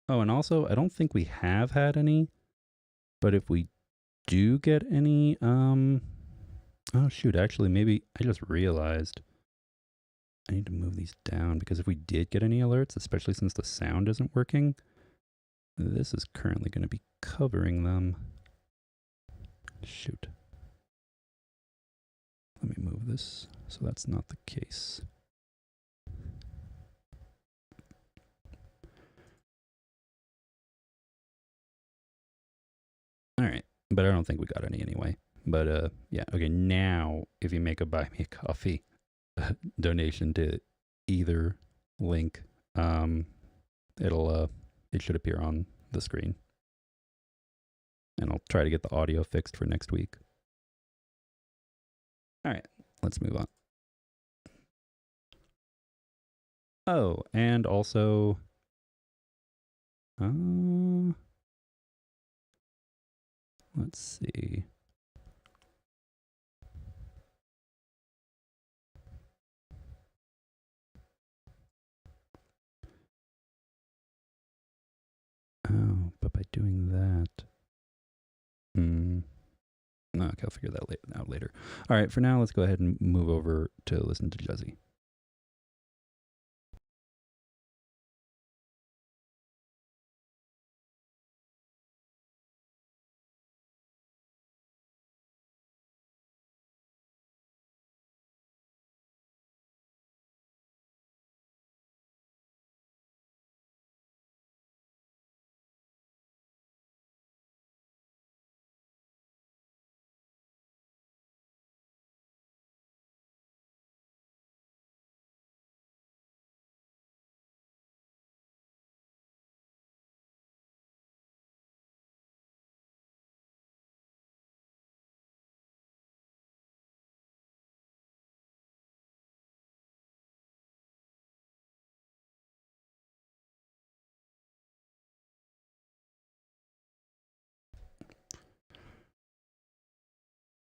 Oh, and also, I don't think we have had any, but if we do get any, oh shoot, actually, maybe I just realized I need to move these down, because if we did get any alerts, especially since the sound isn't working, this is currently going to be covering them. Shoot. Let me move this so that's not the case. All right, but I don't think we got any anyway. But yeah, okay, now if you make a buy me a coffee donation to either link, it should appear on the screen. And I'll try to get the audio fixed for next week. All right, let's move on. Oh, and also, let's see. Oh, but by doing that, okay, I'll figure that out later. All right, for now, let's go ahead and move over to listen to Juzzy.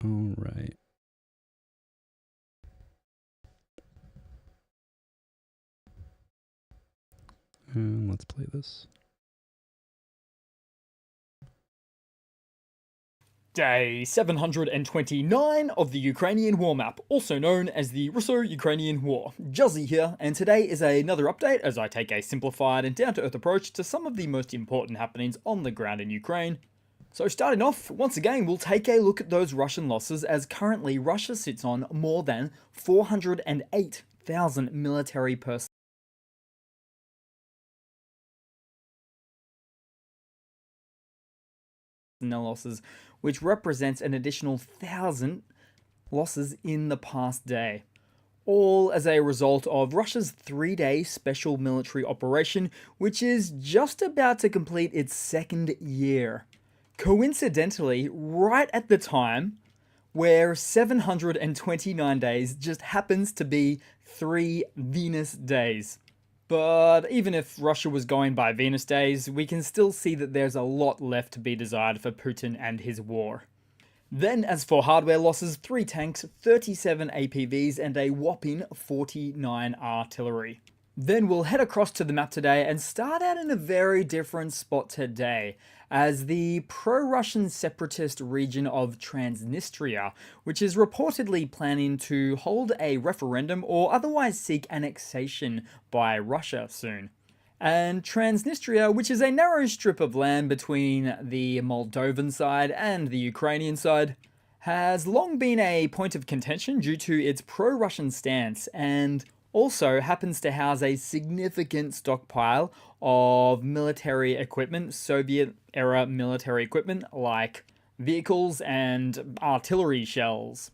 All right. And let's play this. Day 729 of the Ukrainian War map, also known as the Russo-Ukrainian War. Juzzy here, and today is another update as I take a simplified and down-to-earth approach to some of the most important happenings on the ground in Ukraine. So starting off, once again, we'll take a look at those Russian losses, as currently Russia sits on more than 408,000 military personnel losses, which represents an additional 1,000 losses in the past day. All as a result of Russia's 3-day special military operation, which is just about to complete its second year. Coincidentally, right at the time where 729 days just happens to be 3 Venus days. But even if Russia was going by Venus days, we can still see that there's a lot left to be desired for Putin and his war. Then, as for hardware losses, 3 tanks, 37 APVs, and a whopping 49 artillery. Then we'll head across to the map today and start out in a very different spot today, as the pro-Russian separatist region of Transnistria, which is reportedly planning to hold a referendum or otherwise seek annexation by Russia soon. And Transnistria, which is a narrow strip of land between the Moldovan side and the Ukrainian side, has long been a point of contention due to its pro-Russian stance, and also happens to house a significant stockpile of military equipment, Soviet-era military equipment, like vehicles and artillery shells.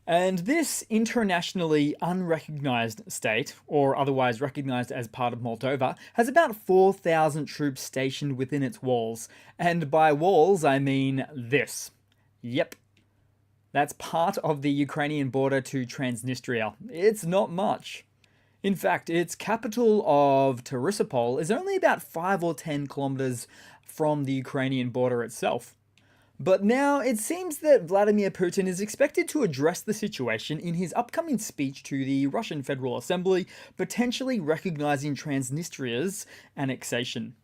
And this internationally unrecognized state, or otherwise recognized as part of Moldova, has about 4,000 troops stationed within its walls. And by walls, I mean this. Yep. That's part of the Ukrainian border to Transnistria. It's not much. In fact, its capital of Tiraspol is only about 5 or 10 kilometers from the Ukrainian border itself. But now it seems that Vladimir Putin is expected to address the situation in his upcoming speech to the Russian Federal Assembly, potentially recognizing Transnistria's annexation.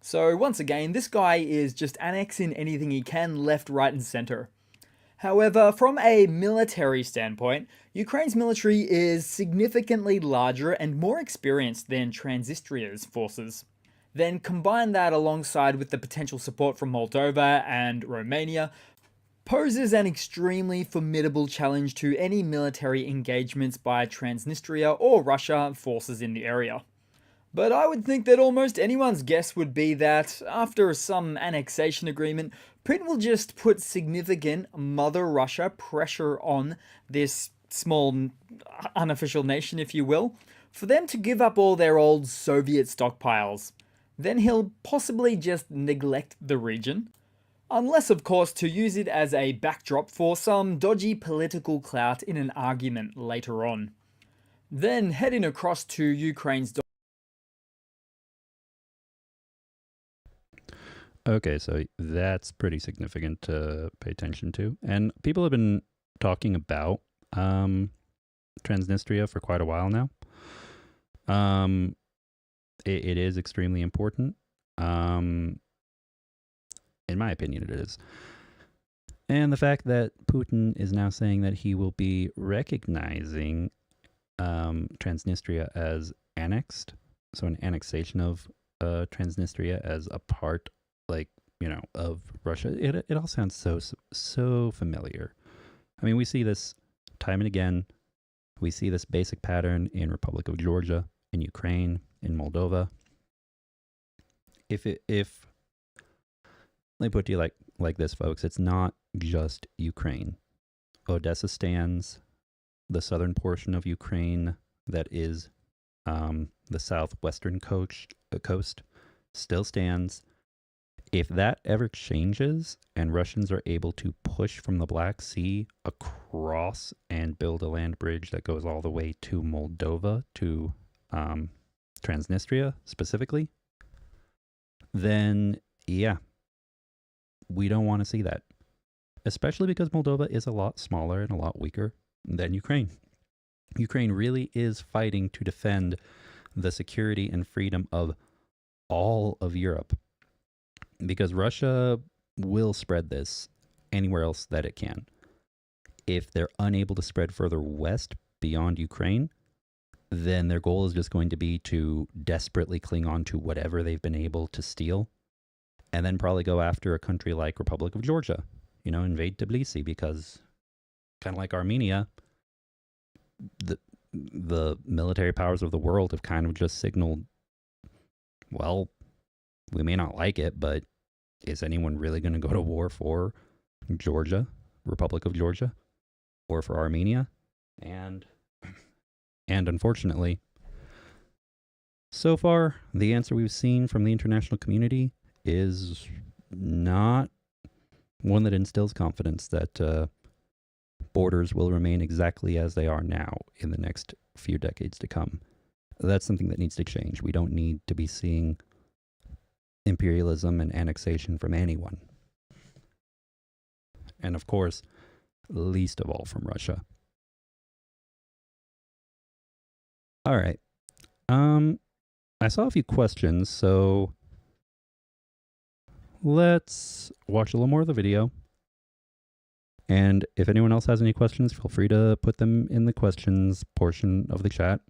So once again, this guy is just annexing anything he can left, right, and center. However, from a military standpoint, Ukraine's military is significantly larger and more experienced than Transnistria's forces. Then combine that alongside with the potential support from Moldova and Romania, poses an extremely formidable challenge to any military engagements by Transnistria or Russia forces in the area. But I would think that almost anyone's guess would be that, after some annexation agreement, Putin will just put significant Mother Russia pressure on this small unofficial nation, if you will, for them to give up all their old Soviet stockpiles. Then he'll possibly just neglect the region. Unless, of course, to use it as a backdrop for some dodgy political clout in an argument later on. Then heading across to Ukraine's... Okay, so that's pretty significant to pay attention to. And people have been talking about Transnistria for quite a while now. It is extremely important. In my opinion, it is. And the fact that Putin is now saying that he will be recognizing Transnistria as annexed, so an annexation of Transnistria as a part, of Russia, it all sounds so familiar. I mean, we see this time and again. We see this basic pattern in Republic of Georgia, in Ukraine, in Moldova. If let me put it to you like this, folks, it's not just Ukraine. Odessa stands, the southern portion of Ukraine that is the southwestern coast still stands. If that ever changes and Russians are able to push from the Black Sea across and build a land bridge that goes all the way to Moldova, to Transnistria specifically, then yeah, we don't want to see that. especially because Moldova is a lot smaller and a lot weaker than Ukraine. Ukraine really is fighting to defend the security and freedom of all of Europe, because Russia will spread this anywhere else that it can. If they're unable to spread further west beyond Ukraine, then their goal is just going to be to desperately cling on to whatever they've been able to steal, and then probably go after a country like Republic of Georgia, invade Tbilisi, because kind of like Armenia, the military powers of the world have kind of just signaled, well, we may not like it, but is anyone really going to go to war for Georgia, Republic of Georgia, or for Armenia? And unfortunately, so far, the answer we've seen from the international community is not one that instills confidence that borders will remain exactly as they are now in the next few decades to come. That's something that needs to change. We don't need to be seeing imperialism and annexation from anyone. And of course, least of all from Russia. All right. I saw a few questions, so let's watch a little more of the video. And if anyone else has any questions, feel free to put them in the questions portion of the chat.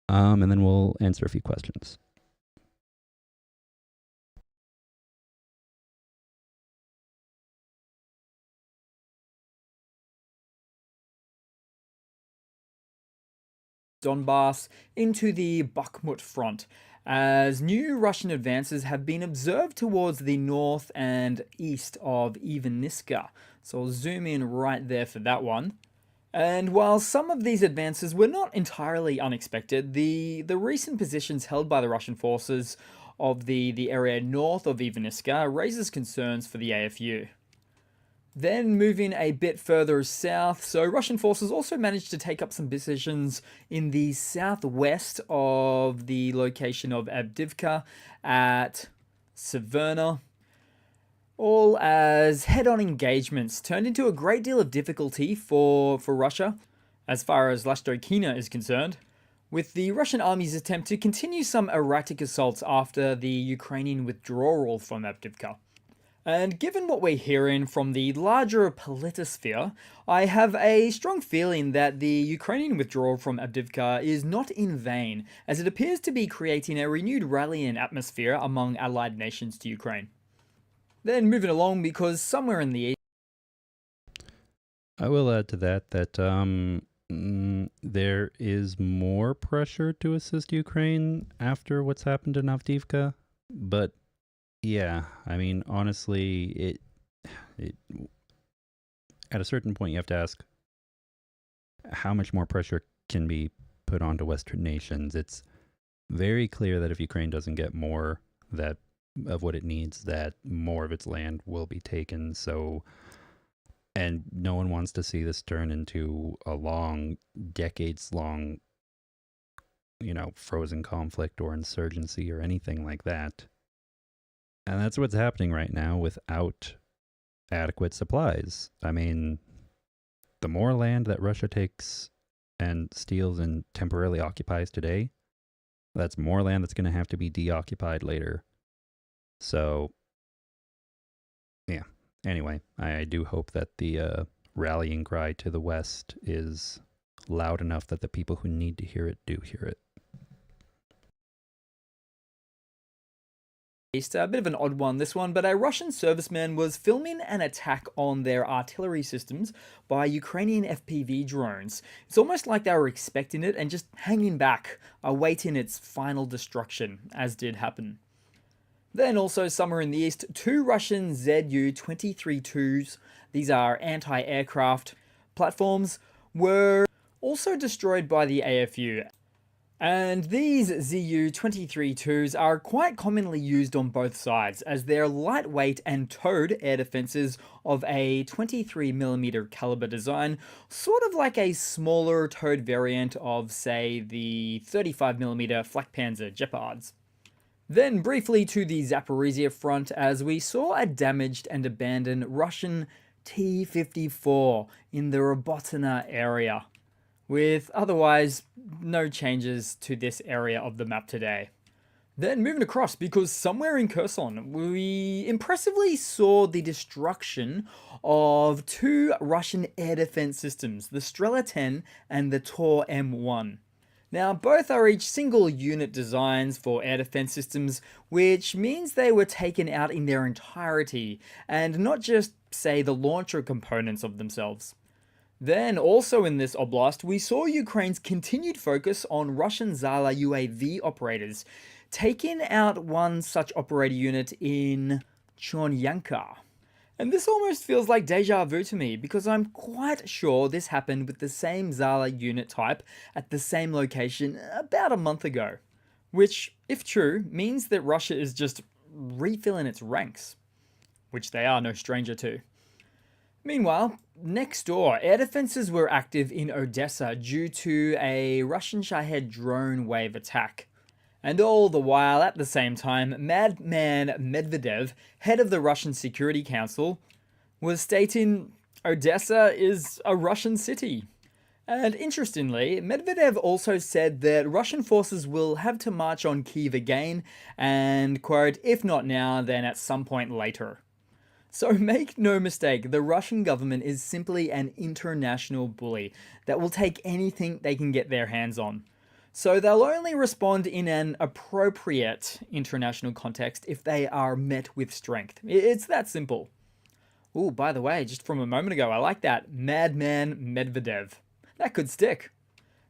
And then we'll answer a few questions. Donbass into the Bakhmut front, as new Russian advances have been observed towards the north and east of Ivaniska. So I'll zoom in right there for that one. And while some of these advances were not entirely unexpected, the recent positions held by the Russian forces of the area north of Ivaniska raises concerns for the AFU. Then moving a bit further south, so Russian forces also managed to take up some positions in the southwest of the location of Avdiivka at Severna, all as head-on engagements turned into a great deal of difficulty for Russia as far as Lashto-Kina is concerned, with the Russian army's attempt to continue some erratic assaults after the Ukrainian withdrawal from Avdiivka. And given what we're hearing from the larger politosphere, I have a strong feeling that the Ukrainian withdrawal from Avdiivka is not in vain, as it appears to be creating a renewed rallying atmosphere among allied nations to Ukraine. Then moving along, because somewhere in the east... I will add to that there is more pressure to assist Ukraine after what's happened in Avdiivka, but yeah, I mean, honestly, it at a certain point you have to ask how much more pressure can be put onto Western nations. It's very clear that if Ukraine doesn't get more of what it needs, that more of its land will be taken. So, and no one wants to see this turn into a long, decades-long, frozen conflict or insurgency or anything like that. And that's what's happening right now without adequate supplies. I mean, the more land that Russia takes and steals and temporarily occupies today, that's more land that's going to have to be deoccupied later. So, yeah. Anyway, I do hope that the rallying cry to the West is loud enough that the people who need to hear it do hear it. A bit of an odd one, this one, but a Russian serviceman was filming an attack on their artillery systems by Ukrainian FPV drones. It's almost like they were expecting it and just hanging back, awaiting its final destruction, as did happen. Then also somewhere in the east, 2 Russian Zu-23-2s, these are anti-aircraft platforms, were also destroyed by the AFU. And these Zu-23-2s are quite commonly used on both sides, as they're lightweight and towed air defenses of a 23mm caliber design, sort of like a smaller towed variant of, say, the 35mm Flak Panzer Gepards. Then briefly to the Zaporizhia front, as we saw a damaged and abandoned Russian T-54 in the Robotina area, with otherwise no changes to this area of the map today. Then moving across, because somewhere in Kherson, we impressively saw the destruction of two Russian air defense systems, the Strela 10 and the Tor M1. Now, both are each single unit designs for air defense systems, which means they were taken out in their entirety, and not just, say, the launcher components of themselves. Then, also in this oblast, we saw Ukraine's continued focus on Russian Zala UAV operators, taking out one such operator unit in Chornyanka. And this almost feels like deja vu to me, because I'm quite sure this happened with the same Zala unit type at the same location about a month ago. Which, if true, means that Russia is just refilling its ranks, which they are no stranger to. Meanwhile, next door, air defenses were active in Odessa due to a Russian Shahed drone wave attack. And all the while, at the same time, Madman Medvedev, head of the Russian Security Council, was stating Odessa is a Russian city. And interestingly, Medvedev also said that Russian forces will have to march on Kyiv again, and quote, if not now, then at some point later. So make no mistake, the Russian government is simply an international bully that will take anything they can get their hands on. So they'll only respond in an appropriate international context if they are met with strength. It's that simple. Ooh, by the way, just from a moment ago, I like that. Madman Medvedev. That could stick.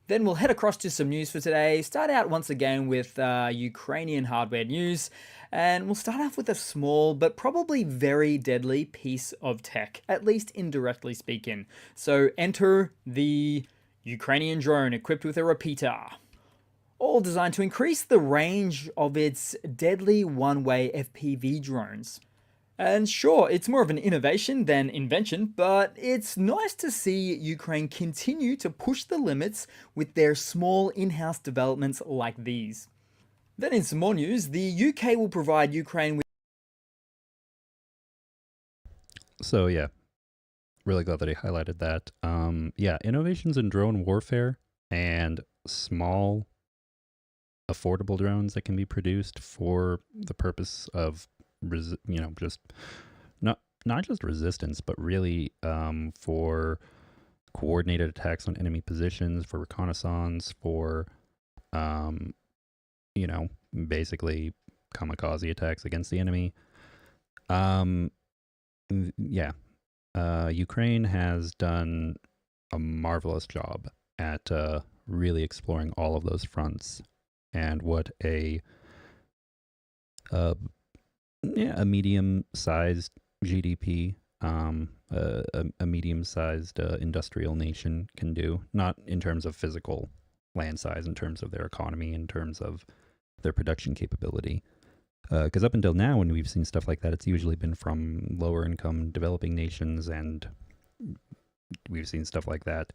Then we'll head across to some news for today. Start out once again with Ukrainian hardware news. And we'll start off with a small but probably very deadly piece of tech, at least indirectly speaking. So enter the Ukrainian drone equipped with a repeater, all designed to increase the range of its deadly one-way FPV drones. And sure, it's more of an innovation than invention, but it's nice to see Ukraine continue to push the limits with their small in-house developments like these. Then in some more news, the UK will provide Ukraine with... So yeah, really glad that he highlighted that. Yeah, innovations in drone warfare and small affordable drones that can be produced for the purpose of just not just resistance, but really for coordinated attacks on enemy positions, for reconnaissance, for basically kamikaze attacks against the enemy. Ukraine has done a marvelous job at really exploring all of those fronts. And what a medium-sized GDP, a medium-sized industrial nation can do, not in terms of physical land size, in terms of their economy, in terms of their production capability. Because up until now, when we've seen stuff like that, it's usually been from lower-income developing nations, and we've seen stuff like that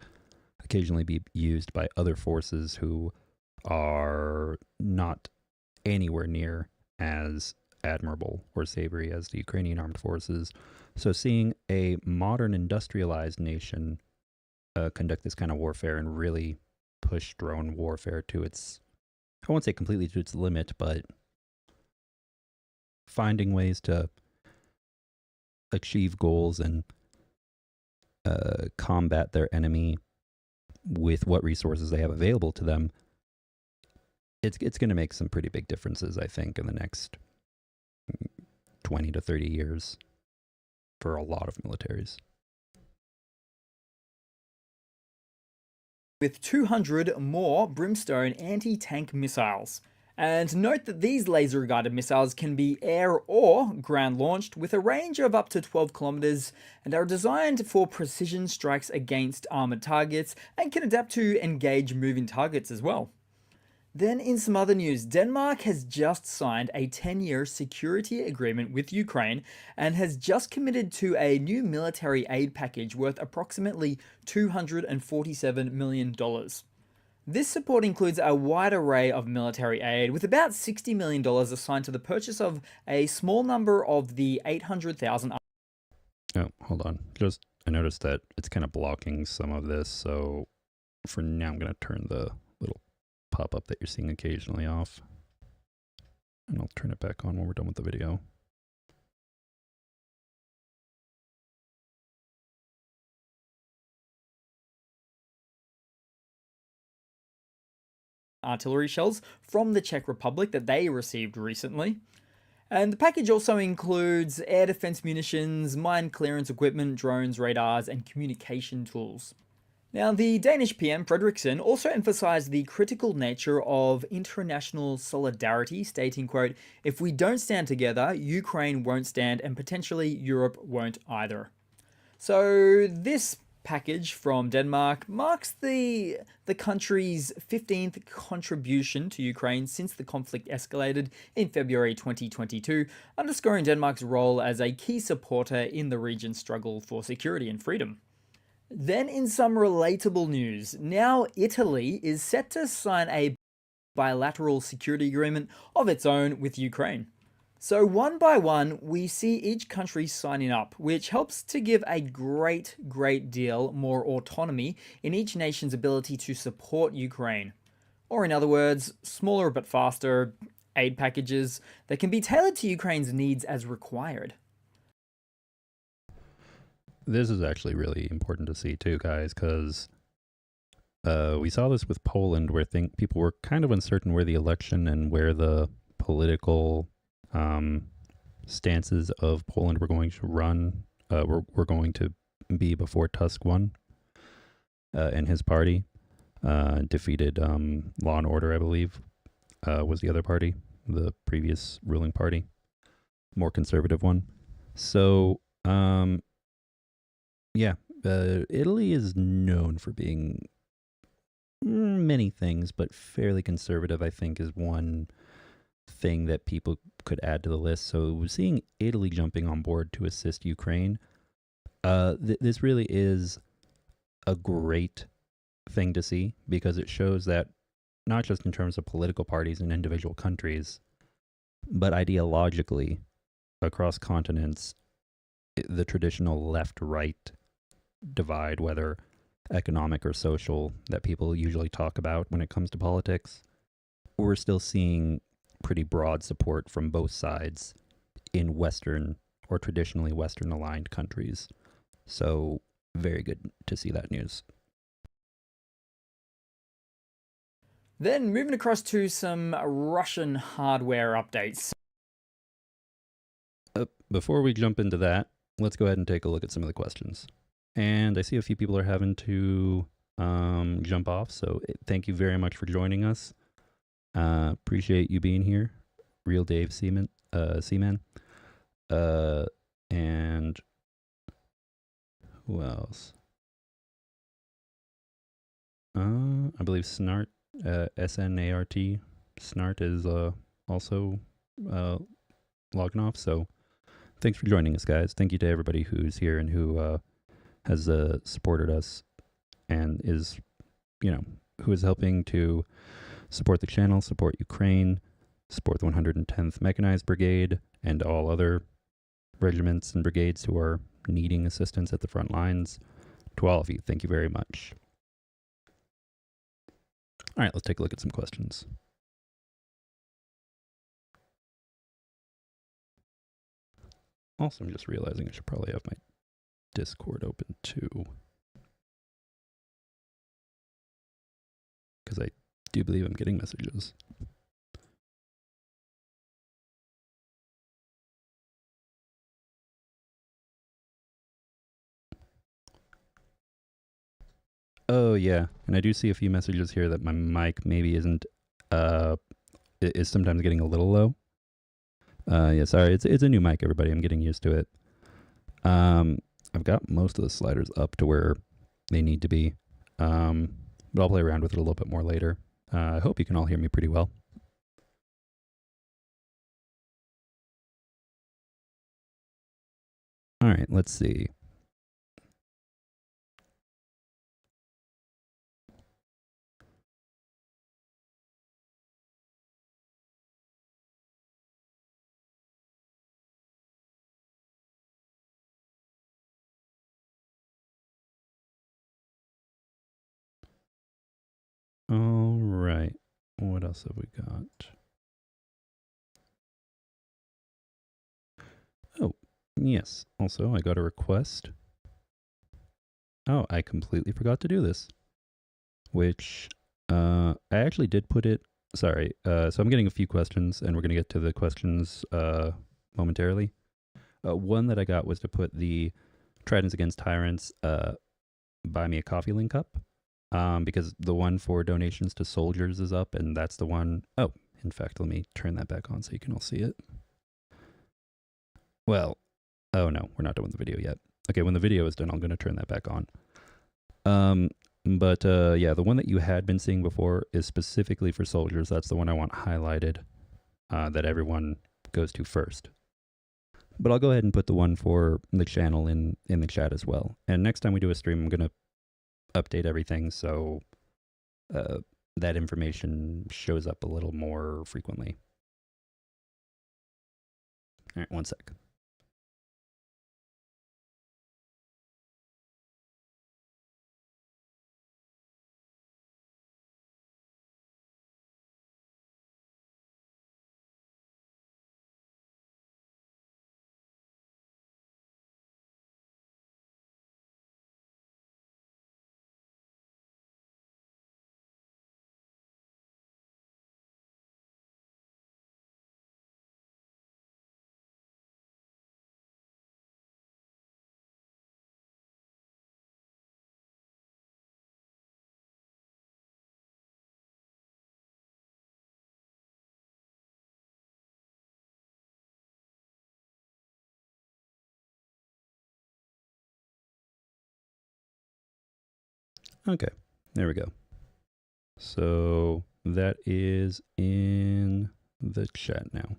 occasionally be used by other forces who are not anywhere near as admirable or savory as the Ukrainian armed forces. So seeing a modern industrialized nation conduct this kind of warfare and really push drone warfare to its, I won't say completely to its limit, but finding ways to achieve goals and combat their enemy with what resources they have available to them, it's going to make some pretty big differences, I think, in the next 20 to 30 years for a lot of militaries. With 200 more Brimstone anti-tank missiles. And note that these laser-guided missiles can be air or ground-launched with a range of up to 12 kilometers and are designed for precision strikes against armored targets and can adapt to engage moving targets as well. Then in some other news, Denmark has just signed a 10-year security agreement with Ukraine and has just committed to a new military aid package worth approximately $247 million. This support includes a wide array of military aid, with about $60 million assigned to the purchase of a small number of the 800,000. Oh, hold on. I noticed that it's kind of blocking some of this, so for now I'm going to turn the little pop-up that you're seeing occasionally off. And I'll turn it back on when we're done with the video. Artillery shells from the Czech Republic that they received recently. And the package also includes air defense munitions, mine clearance equipment, drones, radars, and communication tools. Now, the Danish PM Fredriksson also emphasized the critical nature of international solidarity, stating, quote, "If we don't stand together, Ukraine won't stand, and potentially Europe won't either." So this package from Denmark marks the country's 15th contribution to Ukraine since the conflict escalated in February 2022, underscoring Denmark's role as a key supporter in the region's struggle for security and freedom. Then, in some relatable news, now Italy is set to sign a bilateral security agreement of its own with Ukraine. So one by one, we see each country signing up, which helps to give a great deal more autonomy in each nation's ability to support Ukraine. Or in other words, smaller but faster aid packages that can be tailored to Ukraine's needs as required. This is actually really important to see too, guys, because we saw this with Poland, where people were kind of uncertain where the election and where the political stances of Poland were going to run, were going to be before Tusk won, and his party defeated Law and Order, I believe, was the other party, the previous ruling party, more conservative one. So, yeah, Italy is known for being many things, but fairly conservative, I think, is one thing that people could add to the list. So seeing Italy jumping on board to assist Ukraine, this really is a great thing to see, because it shows that not just in terms of political parties and individual countries, but ideologically across continents, the traditional left-right divide, whether economic or social, that people usually talk about when it comes to politics, we're still seeing pretty broad support from both sides in Western or traditionally Western aligned countries. So very good to see that news. Then moving across to some Russian hardware updates. Before we jump into that, let's go ahead and take a look at some of the questions. And I see a few people are having to jump off, so thank you very much for joining us. Appreciate you being here, Real Dave Seaman, and who else? I believe Snart, SNART, Snart is also logging off. So thanks for joining us, guys. Thank you to everybody who's here and who has supported us and is, who is helping to support the channel, support Ukraine, support the 110th Mechanized Brigade, and all other regiments and brigades who are needing assistance at the front lines. To all of you, thank you very much. All right, let's take a look at some questions. Also, I'm just realizing I should probably have my Discord open too, because I do believe I'm getting messages. Oh yeah, and I do see a few messages here that my mic maybe isn't is sometimes getting a little low. Yeah, sorry, it's a new mic, everybody. I'm getting used to it. I've got most of the sliders up to where they need to be, but I'll play around with it a little bit more later. I hope you can all hear me pretty well. All right, let's see. All right. What else have we got? Oh, yes. Also, I got a request. Oh, I completely forgot to do this, which I actually did put it. Sorry. So I'm getting a few questions, and we're going to get to the questions momentarily. One that I got was to put the Tridents Against Tyrants buy me a coffee link up, because the one for donations to soldiers is up, and that's the one. Oh, in fact, let me turn that back on so you can all see it. Well, oh no, we're not done with the video yet. Okay, when the video is done, I'm going to turn that back on. But yeah, the one that you had been seeing before is specifically for soldiers. That's the one I want highlighted, that everyone goes to first. But I'll go ahead and put the one for the channel in the chat as well. And next time we do a stream, I'm going to update everything so that information shows up a little more frequently. All right, one sec. Okay, there we go. So that is in the chat now.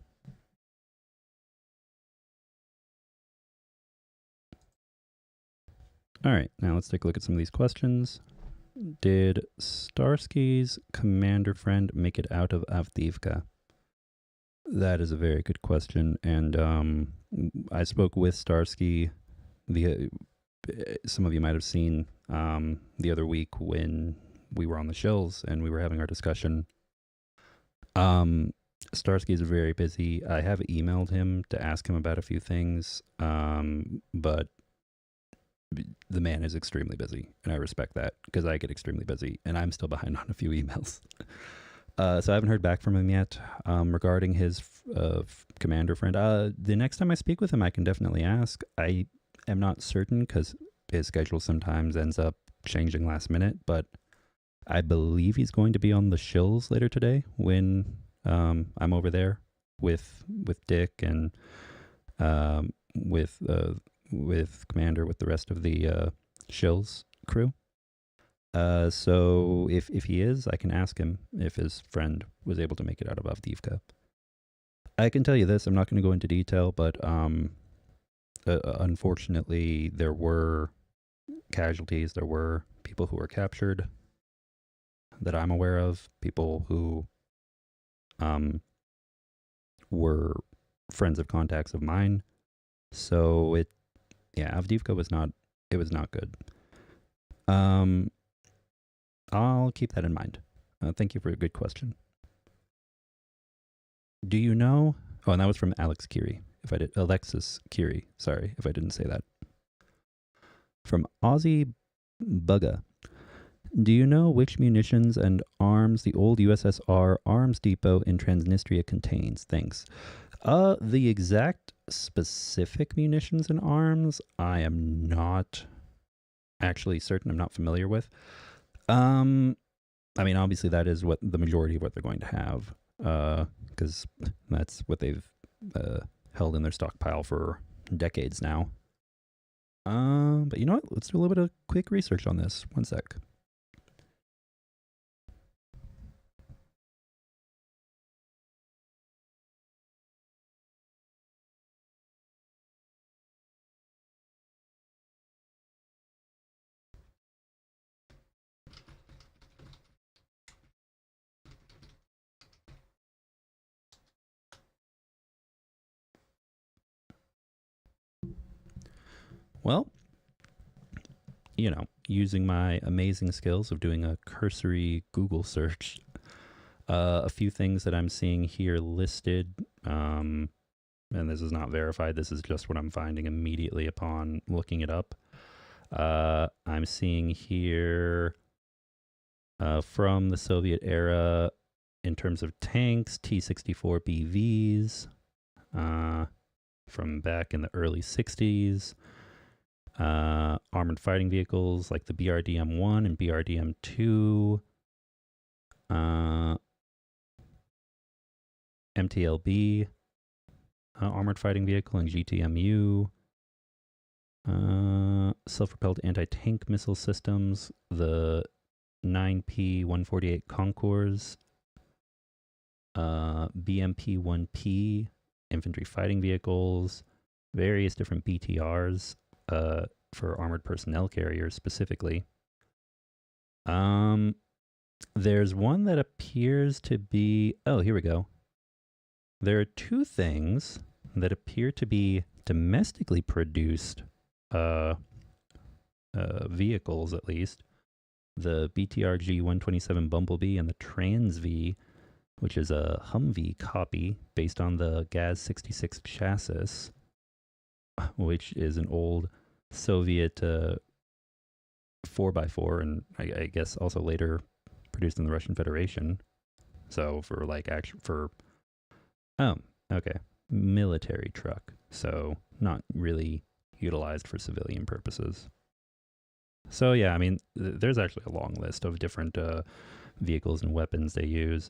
All right, now let's take a look at some of these questions. Did Starsky's commander friend make it out of Avdiivka? That is a very good question, and I spoke with Starsky. Some of you might have seen the other week when we were on the shells and we were having our discussion. Starsky is very busy. I have emailed him to ask him about a few things, but the man is extremely busy, and I respect that because I get extremely busy, and I'm still behind on a few emails. So I haven't heard back from him yet regarding his commander friend. The next time I speak with him, I can definitely ask. I am not certain because his schedule sometimes ends up changing last minute, but I believe he's going to be on the shills later today when I'm over there with Dick and with Commander, with the rest of the shills crew. So if he is, I can ask him if his friend was able to make it out of Avdiivka. I can tell you this, I'm not going to go into detail, but unfortunately there were casualties, there were people who were captured that I'm aware of, people who were friends of contacts of mine. So Avdiivka was not good. I'll keep that in mind. Thank you for a good question. Do you know? Oh, and that was from Alexis Kiri. Sorry if I didn't say that. From Aussie Bugga. Do you know which munitions and arms the old USSR arms depot in Transnistria contains? Thanks. The exact specific munitions and arms, I am not actually certain. I'm not familiar with. I mean, obviously that is what the majority of what they're going to have, because that's what they've held in their stockpile for decades now. But you know what? Let's do a little bit of quick research on this. One sec. Well, you know, using my amazing skills of doing a cursory Google search, a few things that I'm seeing here listed, and this is not verified, this is just what I'm finding immediately upon looking it up. I'm seeing here from the Soviet era, in terms of tanks, T-64 BVs from back in the early 60s. Armored fighting vehicles like the BRDM-1 and BRDM-2. MTLB, armored fighting vehicle, and GTMU. Self-propelled anti-tank missile systems, the 9P-148 Concours, BMP-1P, infantry fighting vehicles, various different BTRs for armored personnel carriers specifically. There's one that appears to be... Oh, here we go. There are two things that appear to be domestically produced vehicles, at least. The BTRG 127 Bumblebee and the Trans V, which is a Humvee copy based on the GAZ 66 chassis, which is an old Soviet 4x4, and I guess also later produced in the Russian Federation. So for like military truck. So not really utilized for civilian purposes. So yeah, I mean, there's actually a long list of different vehicles and weapons they use.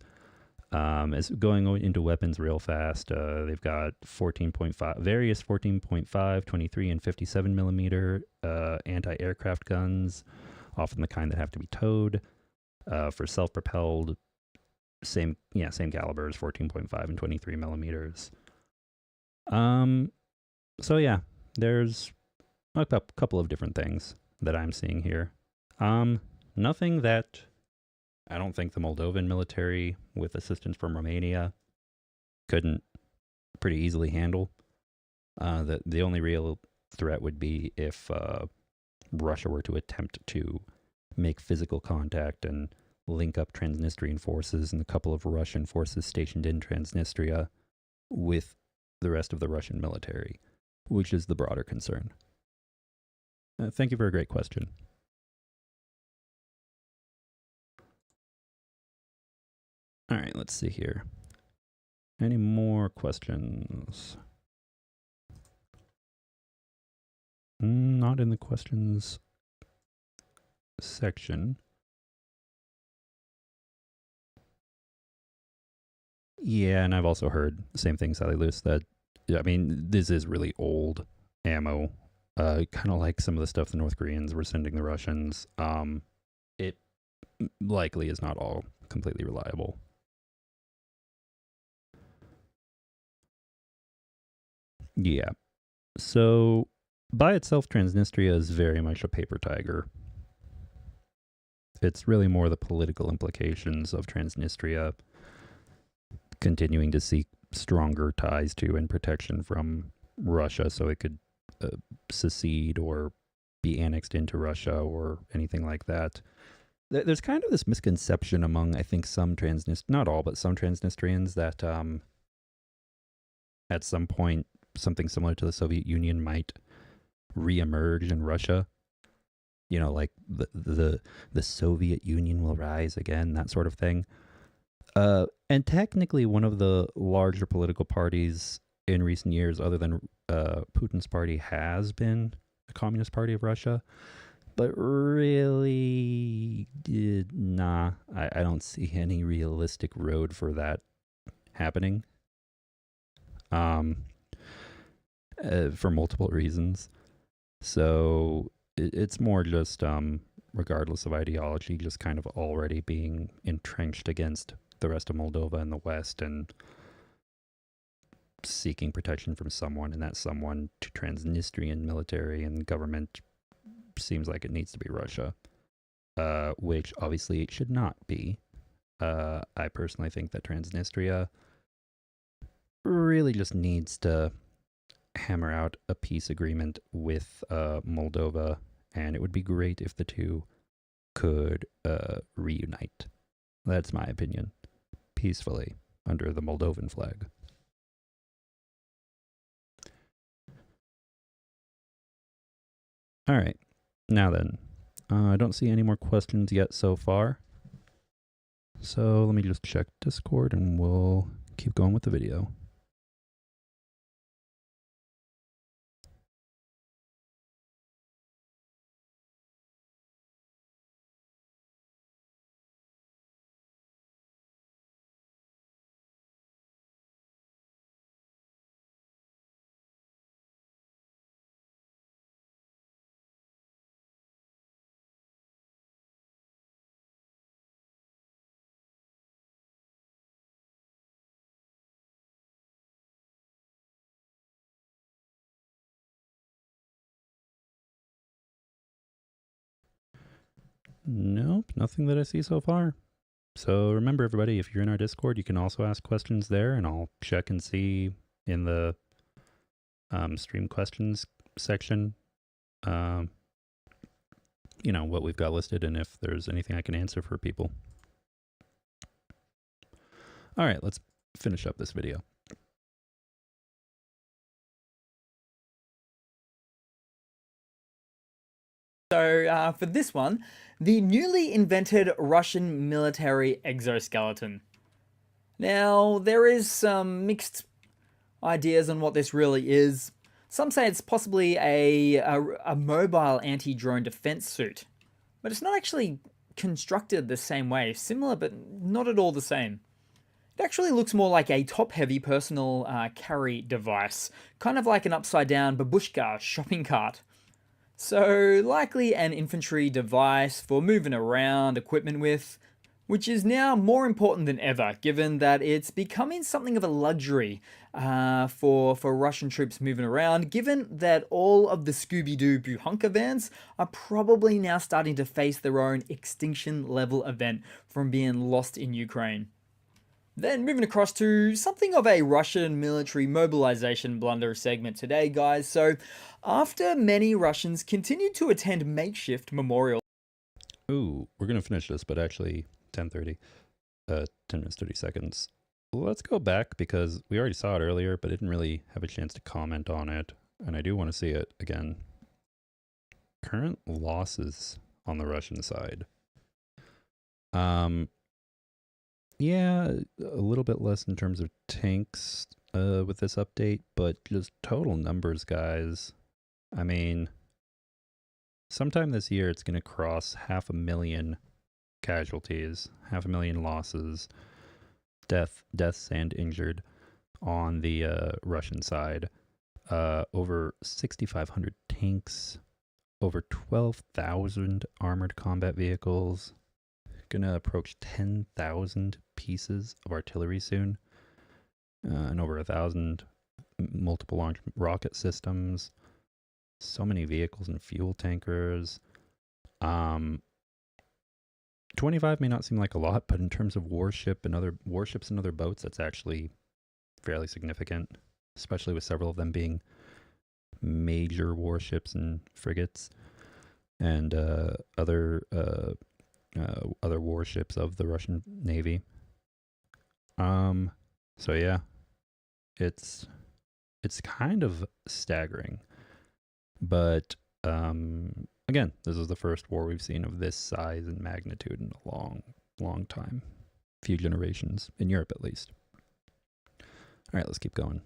As going into weapons real fast, they've got 14.5, various 14.5, 23, and 57 millimeter anti-aircraft guns, often the kind that have to be towed. For self-propelled, same calibers, 14.5 and 23 millimeters. So yeah, there's a couple of different things that I'm seeing here. Nothing that I don't think the Moldovan military, with assistance from Romania, couldn't pretty easily handle. The only real threat would be if Russia were to attempt to make physical contact and link up Transnistrian forces and a couple of Russian forces stationed in Transnistria with the rest of the Russian military, which is the broader concern. Thank you for a great question. All right, let's see here. Any more questions? Not in the questions section. Yeah, and I've also heard the same thing, Sally Luce, that, I mean, this is really old ammo, kind of like some of the stuff the North Koreans were sending the Russians. It likely is not all completely reliable. Yeah. So, by itself, Transnistria is very much a paper tiger. It's really more the political implications of Transnistria continuing to seek stronger ties to and protection from Russia so it could secede or be annexed into Russia or anything like that. There's kind of this misconception among, I think, some not all, but some Transnistrians that at some point something similar to the Soviet Union might reemerge in Russia. You know, like the Soviet Union will rise again, that sort of thing. And technically one of the larger political parties in recent years, other than Putin's party, has been the Communist Party of Russia. But really, I don't see any realistic road for that happening. For multiple reasons. So it's more just, regardless of ideology, just kind of already being entrenched against the rest of Moldova and the West and seeking protection from someone, and that someone to Transnistrian military and government seems like it needs to be Russia, which obviously it should not be. I personally think that Transnistria really just needs to hammer out a peace agreement with Moldova and it would be great if the two could reunite. That's my opinion. Peacefully, under the Moldovan flag. All right, now then, I don't see any more questions yet so far. So let me just check Discord and we'll keep going with the video. Nope, nothing that I see so far. So remember, everybody, if you're in our Discord, you can also ask questions there, and I'll check and see in the stream questions section, what we've got listed and if there's anything I can answer for people. All right, let's finish up this video. So for this one, the newly invented Russian military exoskeleton. Now, there is some mixed ideas on what this really is. Some say it's possibly a mobile anti-drone defense suit, but it's not actually constructed the same way. Similar, but not at all the same. It actually looks more like a top-heavy personal carry device, kind of like an upside-down babushka shopping cart. So likely an infantry device for moving around equipment with, which is now more important than ever, given that it's becoming something of a luxury for Russian troops moving around, given that all of the Scooby-Doo Buhunka vans are probably now starting to face their own extinction-level event from being lost in Ukraine. Then moving across to something of a Russian military mobilization blunder segment today, guys. So after many Russians continued to attend makeshift memorials. Ooh, we're going to finish this, but actually 10:30, 10 minutes, 30 seconds. Let's go back because we already saw it earlier, but didn't really have a chance to comment on it. And I do want to see it again. Current losses on the Russian side. Yeah, a little bit less in terms of tanks with this update, but just total numbers, guys. I mean, sometime this year it's going to cross 500,000 casualties, 500,000 losses, deaths and injured on the Russian side. Over 6,500 tanks, over 12,000 armored combat vehicles. Gonna approach 10,000 pieces of artillery soon, and over 1,000 multiple launch rocket systems. So many vehicles and fuel tankers. 25 may not seem like a lot, but in terms of warships and other boats, that's actually fairly significant, especially with several of them being major warships and frigates and other warships of the Russian Navy. So yeah, it's kind of staggering, but again, this is the first war we've seen of this size and magnitude in a long time, few generations in Europe at least. All right, let's keep going.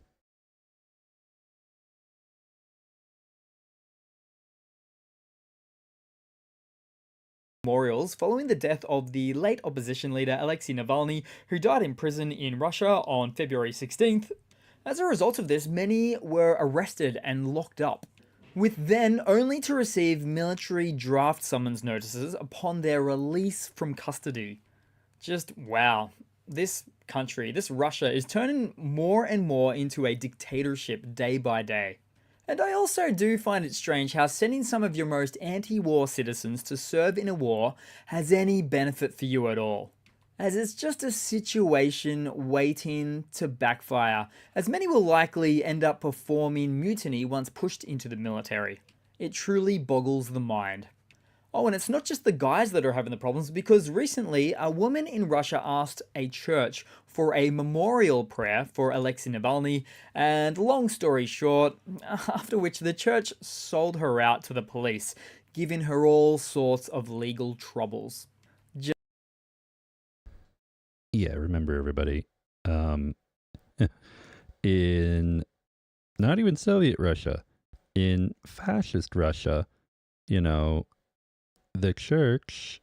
Memorials following the death of the late opposition leader Alexei Navalny, who died in prison in Russia on February 16th. As a result of this, many were arrested and locked up, with then only to receive military draft summons notices upon their release from custody. Just wow. This country, this Russia, is turning more and more into a dictatorship day by day. And I also do find it strange how sending some of your most anti-war citizens to serve in a war has any benefit for you at all, as it's just a situation waiting to backfire, as many will likely end up performing mutiny once pushed into the military. It truly boggles the mind. Oh, and it's not just the guys that are having the problems, because recently a woman in Russia asked a church for a memorial prayer for Alexei Navalny, and long story short, after which the church sold her out to the police, giving her all sorts of legal troubles. Yeah, remember everybody. In not even Soviet Russia, in fascist Russia, the church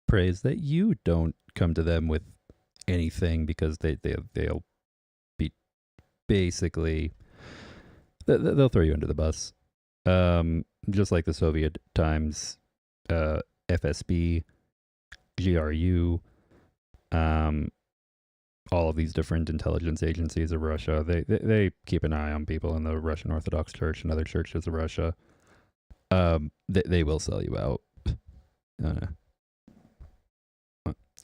prays that you don't come to them with anything because they'll be basically they'll throw you under the bus. Just like the Soviet times, FSB, GRU, all of these different intelligence agencies of Russia, they keep an eye on people in the Russian Orthodox Church and other churches of Russia. They will sell you out.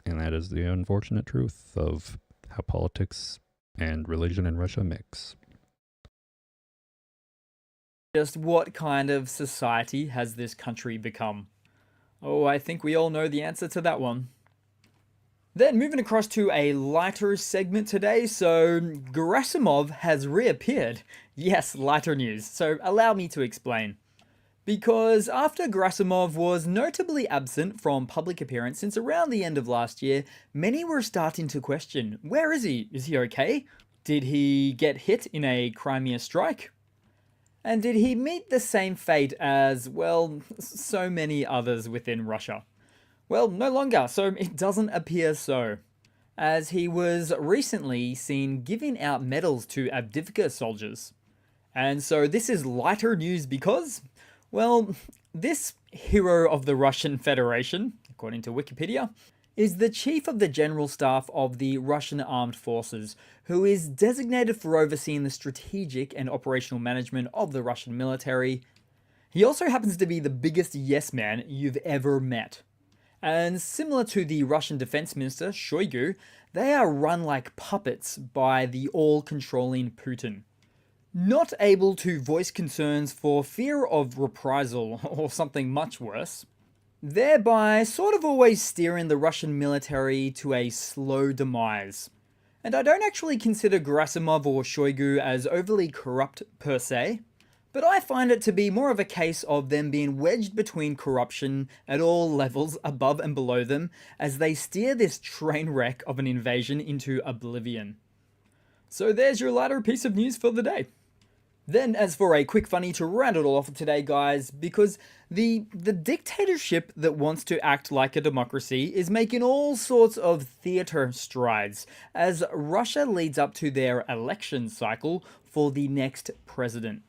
And that is the unfortunate truth of how politics and religion in Russia mix. Just what kind of society has this country become? Oh, I think we all know the answer to that one. Then moving across to a lighter segment today, so Gerasimov has reappeared. Yes, lighter news, so allow me to explain. Because after Gerasimov was notably absent from public appearance since around the end of last year, many were starting to question, where is he? Is he okay? Did he get hit in a Crimea strike? And did he meet the same fate as, well, so many others within Russia? Well, no longer, so it doesn't appear so, as he was recently seen giving out medals to Avdiivka soldiers. And so this is lighter news because, well, this hero of the Russian Federation, according to Wikipedia, is the chief of the general staff of the Russian Armed Forces, who is designated for overseeing the strategic and operational management of the Russian military. He also happens to be the biggest yes man you've ever met. And similar to the Russian Defense Minister, Shoigu, they are run like puppets by the all-controlling Putin. Not able to voice concerns for fear of reprisal or something much worse, thereby sort of always steering the Russian military to a slow demise. And I don't actually consider Gerasimov or Shoigu as overly corrupt per se, but I find it to be more of a case of them being wedged between corruption at all levels above and below them as they steer this train wreck of an invasion into oblivion. So there's your lighter piece of news for the day. Then, as for a quick funny to round it all off for today, guys, because the dictatorship that wants to act like a democracy is making all sorts of theater strides as Russia leads up to their election cycle for the next president.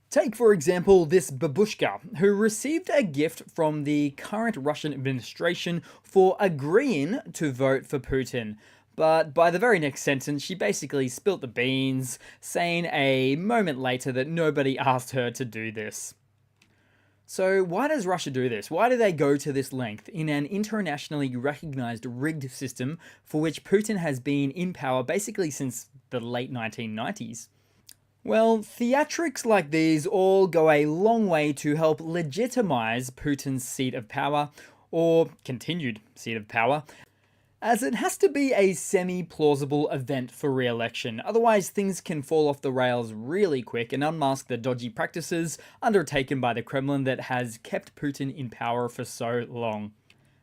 Take, for example, this babushka, who received a gift from the current Russian administration for agreeing to vote for Putin. But by the very next sentence, she basically spilt the beans, saying a moment later that nobody asked her to do this. So why does Russia do this? Why do they go to this length in an internationally recognized rigged system for which Putin has been in power basically since the late 1990s? Well, theatrics like these all go a long way to help legitimize Putin's seat of power, or continued seat of power, as it has to be a semi-plausible event for re-election, otherwise things can fall off the rails really quick and unmask the dodgy practices undertaken by the Kremlin that has kept Putin in power for so long.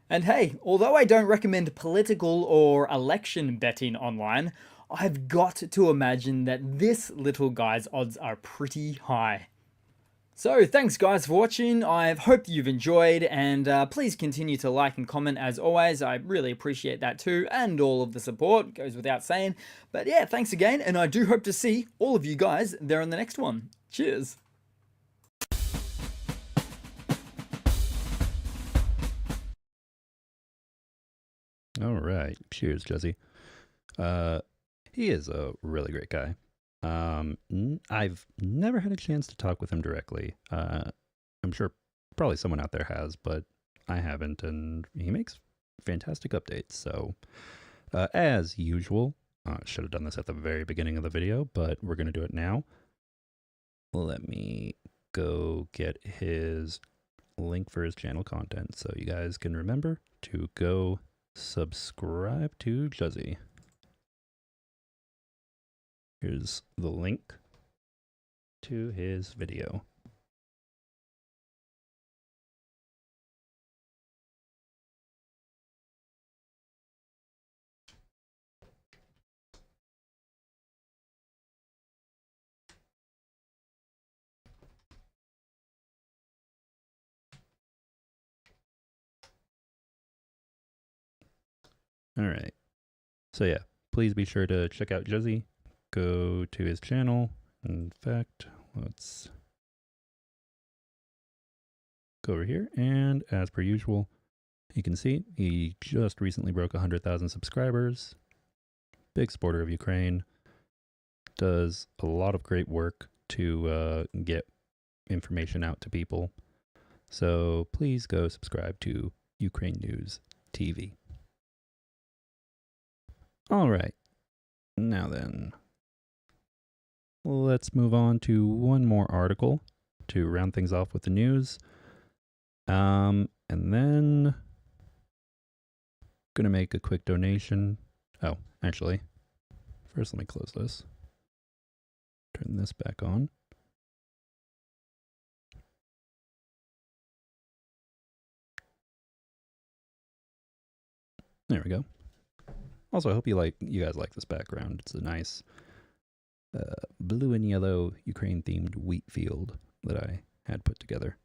And hey, although I don't recommend political or election betting online, I've got to imagine that this little guy's odds are pretty high. So thanks guys for watching, I hope you've enjoyed, and please continue to like and comment as always. I really appreciate that too, and all of the support, goes without saying. But yeah, thanks again, and I do hope to see all of you guys there in the next one. Cheers! Alright, cheers, Jesse. He is a really great guy. I've never had a chance to talk with him directly. I'm sure probably someone out there has, but I haven't, and he makes fantastic updates. So, as usual, should have done this at the very beginning of the video, but we're going to do it now. Let me go get his link for his channel content so you guys can remember to go subscribe to Juzzy. Here's the link to his video. All right. So yeah, please be sure to check out Juzzy. Go to his channel. In fact, let's go over here. And as per usual, you can see he just recently broke 100,000 subscribers. Big supporter of Ukraine. Does a lot of great work to get information out to people. So please go subscribe to Ukraine News TV. All right. Now then, let's move on to one more article to round things off with the news. And then gonna make a quick donation. Oh, actually, first let me close this. Turn this back on. There we go. Also, I hope you guys like this background. It's a nice blue and yellow Ukraine-themed wheat field that I had put together.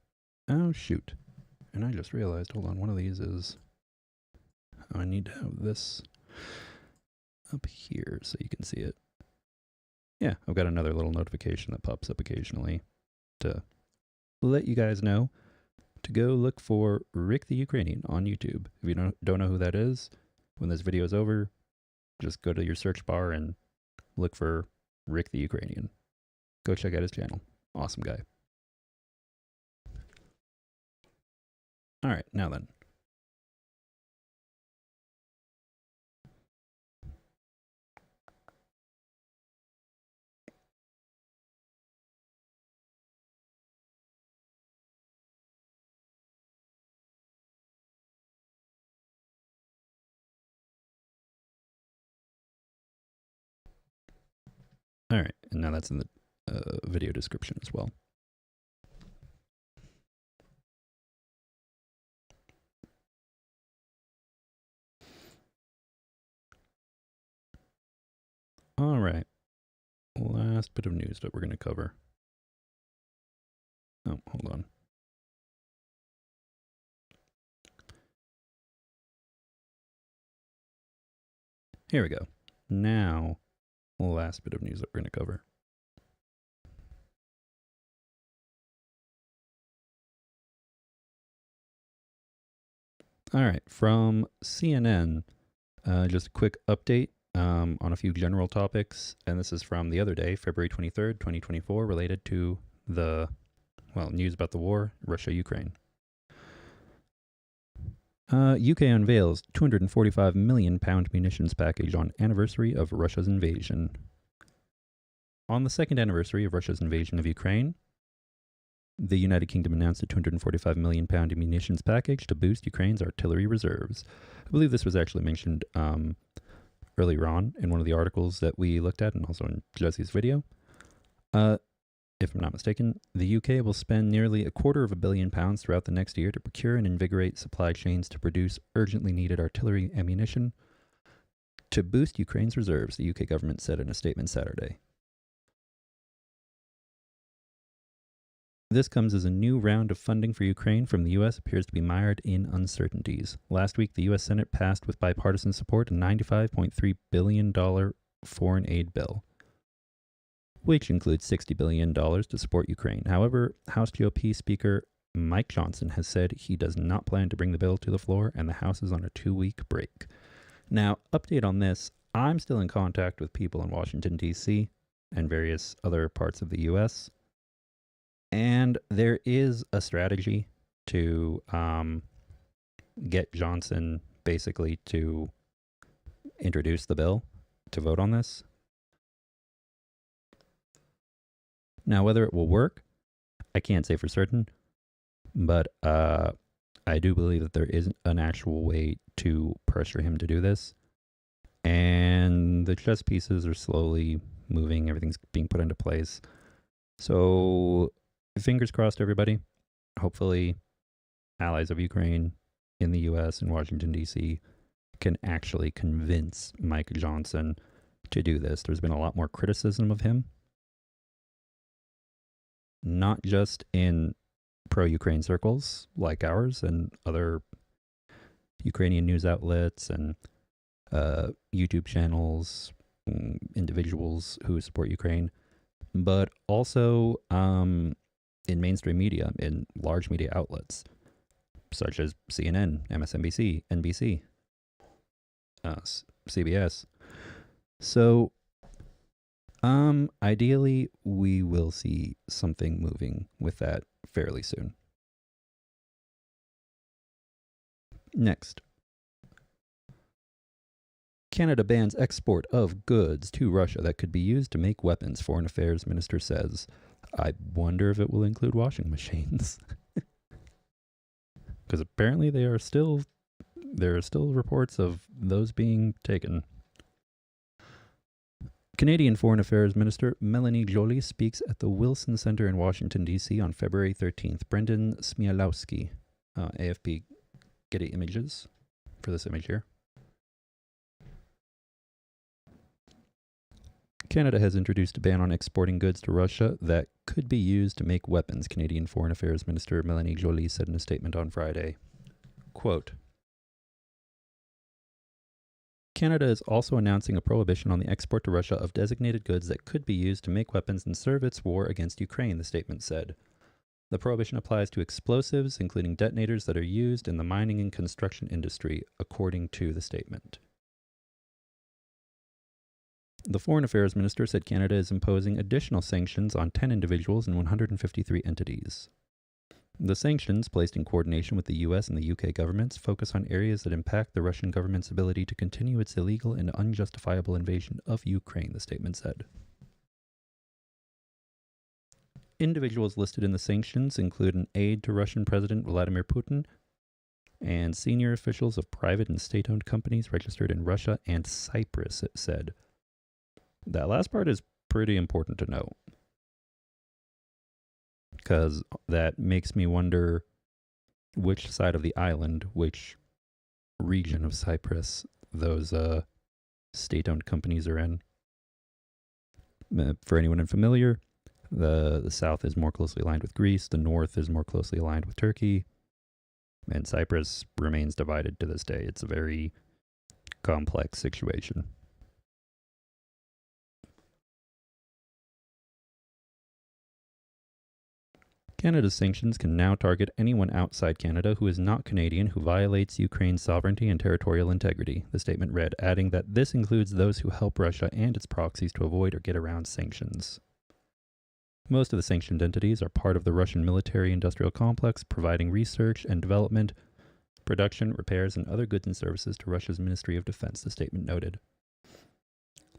Oh, shoot. And I just realized, hold on, one of these is... Oh, I need to have this up here so you can see it. Yeah, I've got another little notification that pops up occasionally to let you guys know to go look for Rick the Ukrainian on YouTube. If you don't know who that is, when this video is over, just go to your search bar and look for Rick the Ukrainian. Go check out his channel. Awesome guy. All right, now then. All right, and now that's in the video description as well. All right, last bit of news that we're going to cover. Oh, hold on. Here we go. Now, last bit of news that we're going to cover. All right, from CNN, just a quick update on a few general topics, and this is from the other day, February 23rd, 2024, related to the, news about the war, Russia-Ukraine. UK unveils £245 million munitions package on anniversary of Russia's invasion. On the second anniversary of Russia's invasion of Ukraine, the United Kingdom announced a £245 million munitions package to boost Ukraine's artillery reserves. I believe this was actually mentioned earlier on in one of the articles that we looked at and also in Jesse's video. If I'm not mistaken, the UK will spend nearly £250 million throughout the next year to procure and invigorate supply chains to produce urgently needed artillery ammunition to boost Ukraine's reserves, the UK government said in a statement Saturday. This comes as a new round of funding for Ukraine from the U.S. appears to be mired in uncertainties. Last week, the U.S. Senate passed with bipartisan support a $95.3 billion foreign aid bill, which includes $60 billion to support Ukraine. However, House GOP Speaker Mike Johnson has said he does not plan to bring the bill to the floor, and the House is on a 2-week break. Now, update on this, I'm still in contact with people in Washington, D.C. and various other parts of the U.S., and there is a strategy to get Johnson basically to introduce the bill, to vote on this. Now, whether it will work, I can't say for certain, but I do believe that there is an actual way to pressure him to do this. And the chess pieces are slowly moving. Everything's being put into place. So fingers crossed, everybody. Hopefully, allies of Ukraine in the U.S. and Washington, D.C. can actually convince Mike Johnson to do this. There's been a lot more criticism of him, not just in pro-Ukraine circles like ours and other Ukrainian news outlets and YouTube channels, individuals who support Ukraine, but also in mainstream media, in large media outlets, such as CNN, MSNBC, NBC, CBS. So, ideally, we will see something moving with that fairly soon. Next. Canada bans export of goods to Russia that could be used to make weapons, Foreign Affairs Minister says. I wonder if it will include washing machines. Because apparently there are still reports of those being taken. Canadian Foreign Affairs Minister Melanie Joly speaks at the Wilson Center in Washington, D.C. on February 13th. Brendan Smialowski, AFP Getty Images for this image here. Canada has introduced a ban on exporting goods to Russia that could be used to make weapons, Canadian Foreign Affairs Minister Melanie Joly said in a statement on Friday. Quote, Canada is also announcing a prohibition on the export to Russia of designated goods that could be used to make weapons and serve its war against Ukraine, the statement said. The prohibition applies to explosives, including detonators that are used in the mining and construction industry, according to the statement. The Foreign Affairs Minister said Canada is imposing additional sanctions on 10 individuals and 153 entities. The sanctions, placed in coordination with the US and the UK governments, focus on areas that impact the Russian government's ability to continue its illegal and unjustifiable invasion of Ukraine, the statement said. Individuals listed in the sanctions include an aide to Russian President Vladimir Putin and senior officials of private and state-owned companies registered in Russia and Cyprus, it said. That last part is pretty important to note, because that makes me wonder which side of the island, which region of Cyprus those state-owned companies are in. For anyone unfamiliar, the south is more closely aligned with Greece, the north is more closely aligned with Turkey, and Cyprus remains divided to this day. It's a very complex situation. Canada's sanctions can now target anyone outside Canada who is not Canadian who violates Ukraine's sovereignty and territorial integrity, the statement read, adding that this includes those who help Russia and its proxies to avoid or get around sanctions. Most of the sanctioned entities are part of the Russian military-industrial complex, providing research and development, production, repairs, and other goods and services to Russia's Ministry of Defense, the statement noted.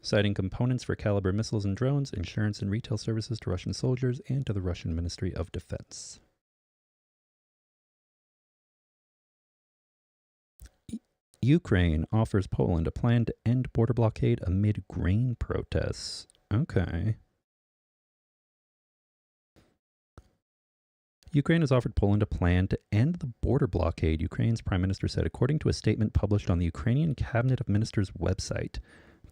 Citing components for caliber missiles and drones, insurance and retail services to Russian soldiers, and to the Russian Ministry of Defense. Ukraine offers Poland a plan to end border blockade amid grain protests. Okay. Ukraine has offered Poland a plan to end the border blockade, Ukraine's prime minister said, according to a statement published on the Ukrainian Cabinet of Ministers website.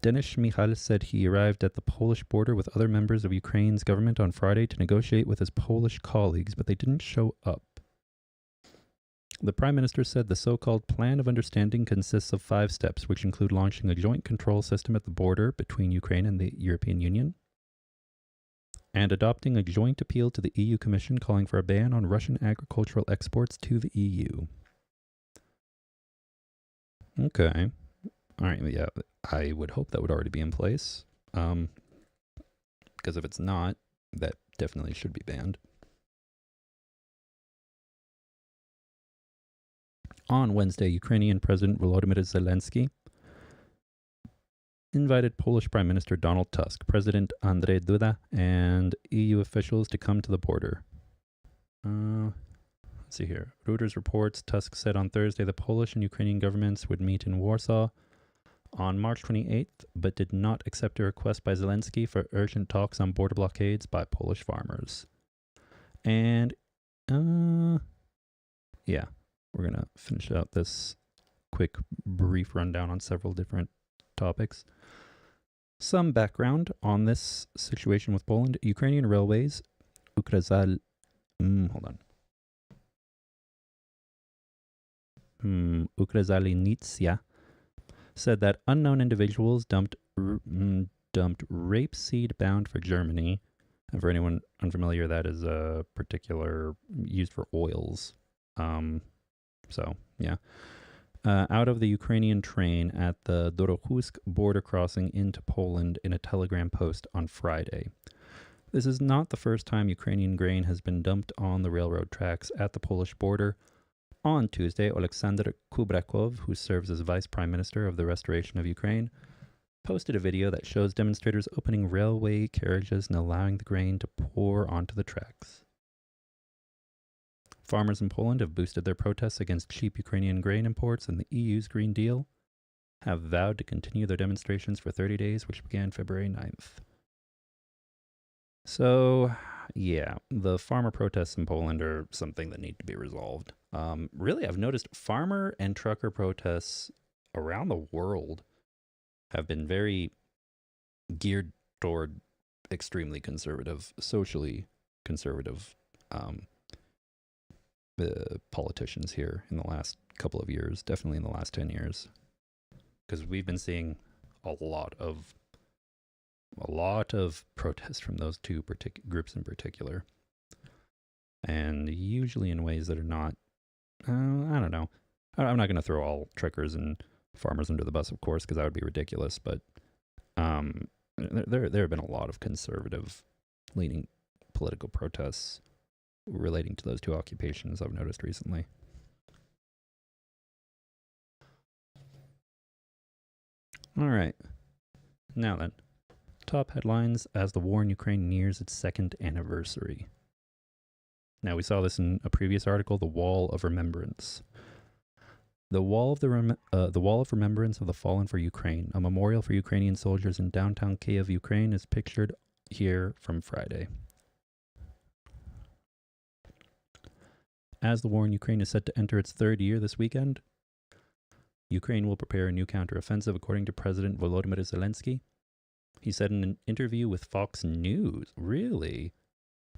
Denis Shmyhal said he arrived at the Polish border with other members of Ukraine's government on Friday to negotiate with his Polish colleagues, but they didn't show up. The Prime Minister said the so-called Plan of Understanding consists of 5 steps, which include launching a joint control system at the border between Ukraine and the European Union, and adopting a joint appeal to the EU Commission calling for a ban on Russian agricultural exports to the EU. Okay. All right, yeah, I would hope that would already be in place. Because if it's not, that definitely should be banned. On Wednesday, Ukrainian President Volodymyr Zelensky invited Polish Prime Minister Donald Tusk, President Andrzej Duda, and EU officials to come to the border. Let's see here. Reuters reports Tusk said on Thursday the Polish and Ukrainian governments would meet in Warsaw on March 28th, but did not accept a request by Zelensky for urgent talks on border blockades by Polish farmers. And, yeah, we're going to finish out this quick, brief rundown on several different topics. Some background on this situation with Poland. Ukrainian railways, Ukrazal, Ukrazalnitsia, said that unknown individuals dumped rapeseed bound for Germany. And for anyone unfamiliar, that is a particular used for oils. So, yeah. Out of the Ukrainian train at the Dorohusk border crossing into Poland in a telegram post on Friday. This is not the first time Ukrainian grain has been dumped on the railroad tracks at the Polish border. On Tuesday, Oleksandr Kubrakov, who serves as Vice Prime Minister of the Restoration of Ukraine, posted a video that shows demonstrators opening railway carriages and allowing the grain to pour onto the tracks. Farmers in Poland have boosted their protests against cheap Ukrainian grain imports, and the EU's Green Deal have vowed to continue their demonstrations for 30 days, which began February 9th. So, yeah, the farmer protests in Poland are something that need to be resolved. Really, I've noticed farmer and trucker protests around the world have been very geared toward extremely conservative, socially conservative politicians here in the last couple of years, definitely in the last 10 years. Because we've been seeing a lot of protests from those two groups in particular. And usually in ways that are not, I don't know. I'm not going to throw all truckers and farmers under the bus, of course, because that would be ridiculous. But there have been a lot of conservative leaning political protests relating to those two occupations I've noticed recently. All right. Now then, top headlines as the war in Ukraine nears its second anniversary. Now, we saw this in a previous article, the Wall of Remembrance. The Wall of Remembrance of the Fallen for Ukraine, a memorial for Ukrainian soldiers in downtown Kyiv, Ukraine, is pictured here from Friday. As the war in Ukraine is set to enter its third year this weekend, Ukraine will prepare a new counteroffensive, according to President Volodymyr Zelensky. He said in an interview with Fox News, really?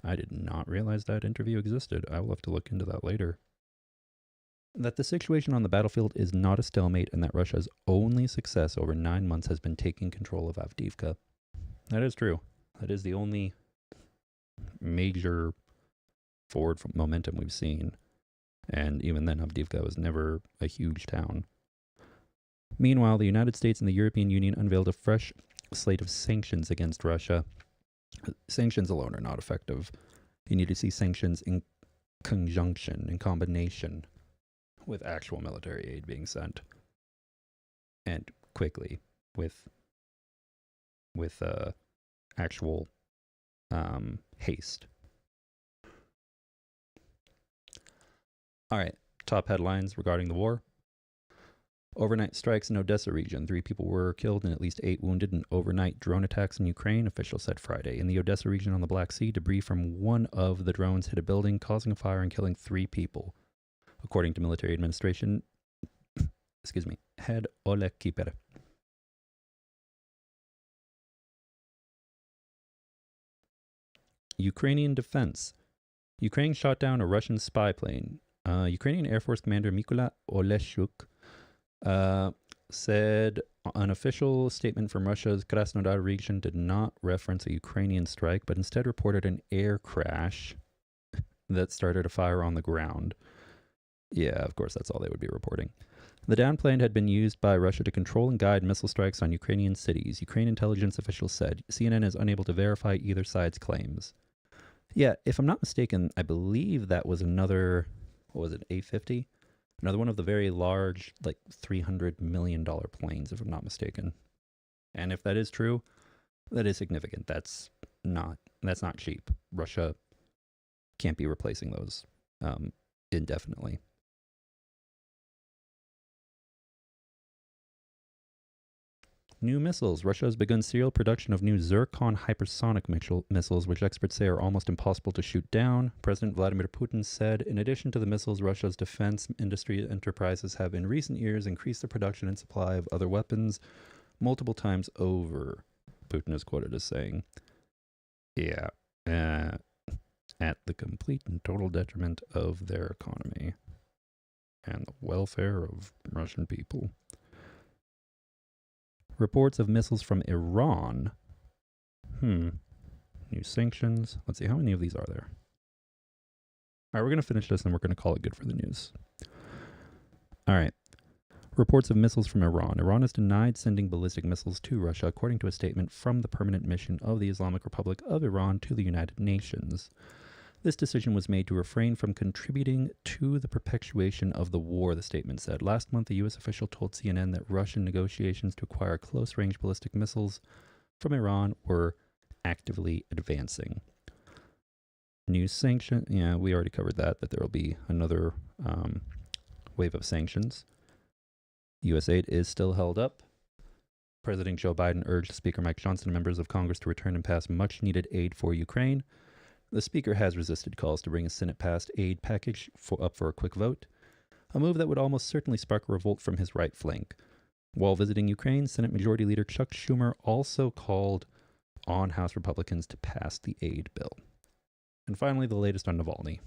I did not realize that interview existed. I will have to look into that later. That the situation on the battlefield is not a stalemate and that Russia's only success over 9 months has been taking control of Avdiivka. That is true. That is the only major forward momentum we've seen. And even then, Avdiivka was never a huge town. Meanwhile, the United States and the European Union unveiled a fresh slate of sanctions against Russia. Sanctions alone are not effective. You need to see sanctions in conjunction, in combination with actual military aid being sent. And quickly, with actual haste. All right, top headlines regarding the war. Overnight strikes in Odessa region. 3 people were killed and at least 8 wounded in overnight drone attacks in Ukraine, officials said Friday. In the Odessa region on the Black Sea, debris from one of the drones hit a building, causing a fire and killing 3 people. According to military administration, head Oleg Kiper. Ukrainian defense. Ukraine shot down a Russian spy plane. Ukrainian Air Force Commander Mykola Oleshchuk said an official statement from Russia's Krasnodar region did not reference a Ukrainian strike, but instead reported an air crash that started a fire on the ground. Yeah, of course, that's all they would be reporting. The downplane had been used by Russia to control and guide missile strikes on Ukrainian cities, Ukraine intelligence officials said. CNN is unable to verify either side's claims. Yeah, if I'm not mistaken, I believe that was another, what was it, A-50? Another one of the very large, like $300 million planes, if I'm not mistaken. And if that is true, that is significant. That's not cheap. Russia can't be replacing those indefinitely. New missiles. Russia has begun serial production of new Zircon hypersonic missiles, which experts say are almost impossible to shoot down. President Vladimir Putin said, in addition to the missiles, Russia's defense industry enterprises have in recent years increased the production and supply of other weapons multiple times over. Putin is quoted as saying, yeah, at the complete and total detriment of their economy and the welfare of Russian people. Reports of missiles from Iran. New sanctions. Let's see, how many of these are there? All right, we're going to finish this and we're going to call it good for the news. All right. Reports of missiles from Iran. Iran has denied sending ballistic missiles to Russia, according to a statement from the permanent mission of the Islamic Republic of Iran to the United Nations. This decision was made to refrain from contributing to the perpetuation of the war, the statement said. Last month, a U.S. official told CNN that Russian negotiations to acquire close-range ballistic missiles from Iran were actively advancing. New sanction, yeah, we already covered that there will be another wave of sanctions. U.S. aid is still held up. President Joe Biden urged Speaker Mike Johnson and members of Congress to return and pass much-needed aid for Ukraine. The Speaker has resisted calls to bring a Senate-passed aid package up for a quick vote, a move that would almost certainly spark a revolt from his right flank. While visiting Ukraine, Senate Majority Leader Chuck Schumer also called on House Republicans to pass the aid bill. And finally, the latest on Navalny.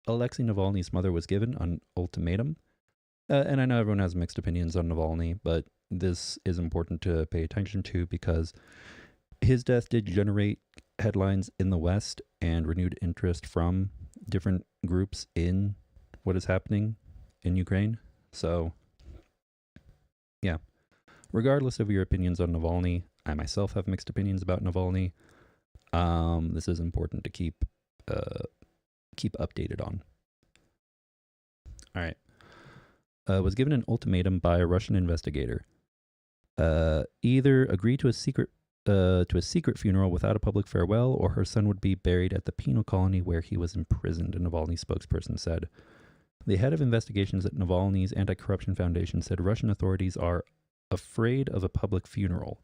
Alexei Navalny's mother was given an ultimatum. And I know everyone has mixed opinions on Navalny, but this is important to pay attention to because his death did generate headlines in the West and renewed interest from different groups in what is happening in Ukraine. So, yeah. Regardless of your opinions on Navalny, I myself have mixed opinions about Navalny. This is important to keep updated on. All right. Was given an ultimatum by a Russian investigator. Either agree to a secret funeral without a public farewell, or her son would be buried at the penal colony where he was imprisoned, a Navalny spokesperson said. The head of investigations at Navalny's Anti-Corruption Foundation said Russian authorities are afraid of a public funeral.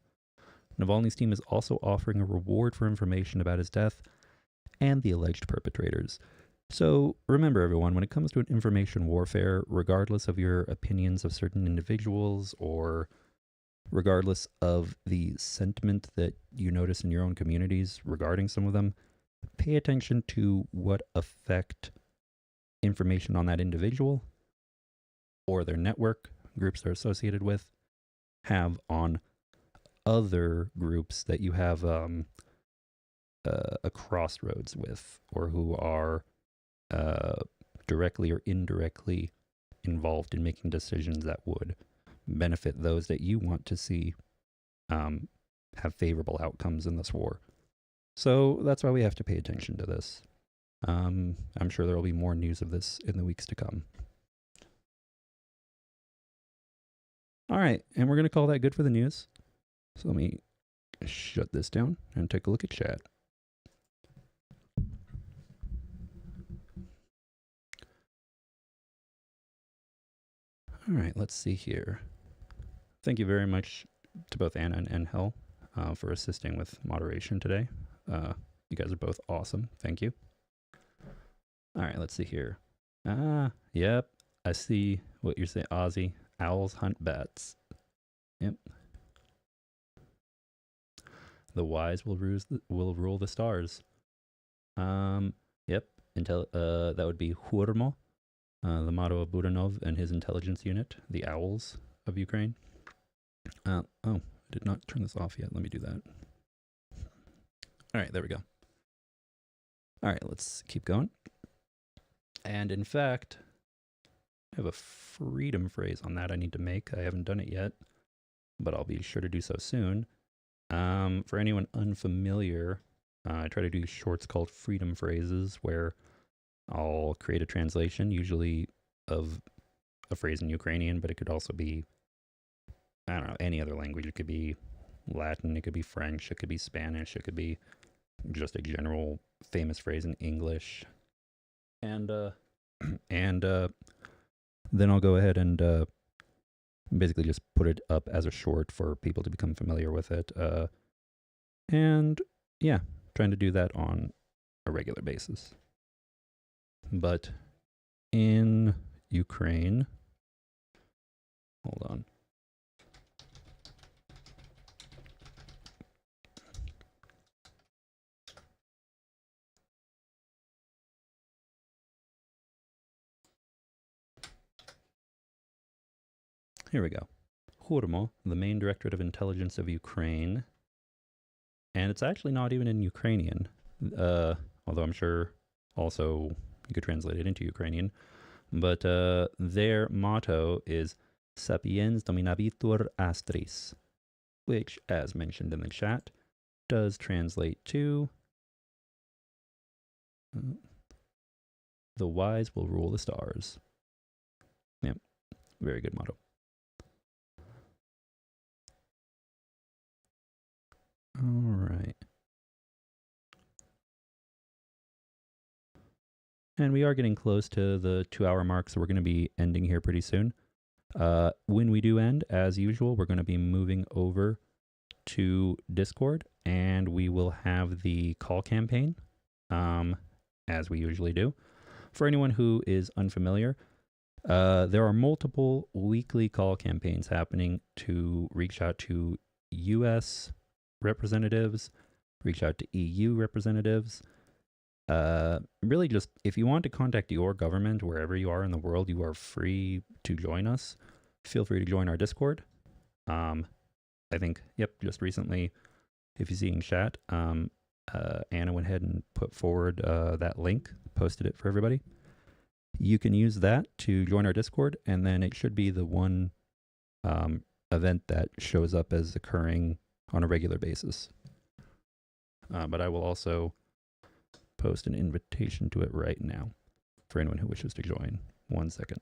Navalny's team is also offering a reward for information about his death and the alleged perpetrators. So remember, everyone, when it comes to an information warfare, regardless of your opinions of certain individuals or regardless of the sentiment that you notice in your own communities regarding some of them, pay attention to what effect information on that individual or their network, groups they're associated with, have on other groups that you have a crossroads with, or who are directly or indirectly involved in making decisions that would benefit those that you want to see have favorable outcomes in this war. So that's why we have to pay attention to this. I'm sure there will be more news of this in the weeks to come. All right, and we're going to call that good for the news. So let me shut this down and take a look at chat. All right, let's see here. Thank you very much to both Anna and Enhel for assisting with moderation today. You guys are both awesome. Thank you. All right, let's see here. Yep. I see what you're saying, Ozzy. Owls hunt bats. Yep. The wise will rule the stars. Yep. That would be Hurmo, the motto of Budanov and his intelligence unit, the Owls of Ukraine. I did not turn this off yet. Let me do that. All right, there we go. All right, let's keep going. And in fact, I have a freedom phrase on that I need to make. I haven't done it yet, but I'll be sure to do so soon. For anyone unfamiliar, I try to do shorts called freedom phrases where I'll create a translation, usually of a phrase in Ukrainian, but it could also be, I don't know, any other language. It could be Latin, it could be French, it could be Spanish, it could be just a general famous phrase in English. And and then I'll go ahead and basically just put it up as a short for people to become familiar with it. And yeah, trying to do that on a regular basis. But in Ukraine, hold on. Here we go. Hurmo, the main directorate of intelligence of Ukraine. And it's actually not even in Ukrainian, although I'm sure also you could translate it into Ukrainian. But their motto is Sapiens dominabitur astris, which, as mentioned in the chat, does translate to the wise will rule the stars. Yep, very good motto. All right. And we are getting close to the 2-hour mark, so we're going to be ending here pretty soon. When we do end, as usual, we're going to be moving over to Discord, and we will have the call campaign, as we usually do. For anyone who is unfamiliar, there are multiple weekly call campaigns happening to reach out to U.S. representatives, reach out to EU representatives. Really just, if you want to contact your government wherever you are in the world, you are free to join us. Feel free to join our Discord. I think, just recently, if you see in chat, Anna went ahead and put forward that link, posted it for everybody. You can use that to join our Discord, and then it should be the one event that shows up as occurring on a regular basis. But I will also post an invitation to it right now for anyone who wishes to join. 1 second.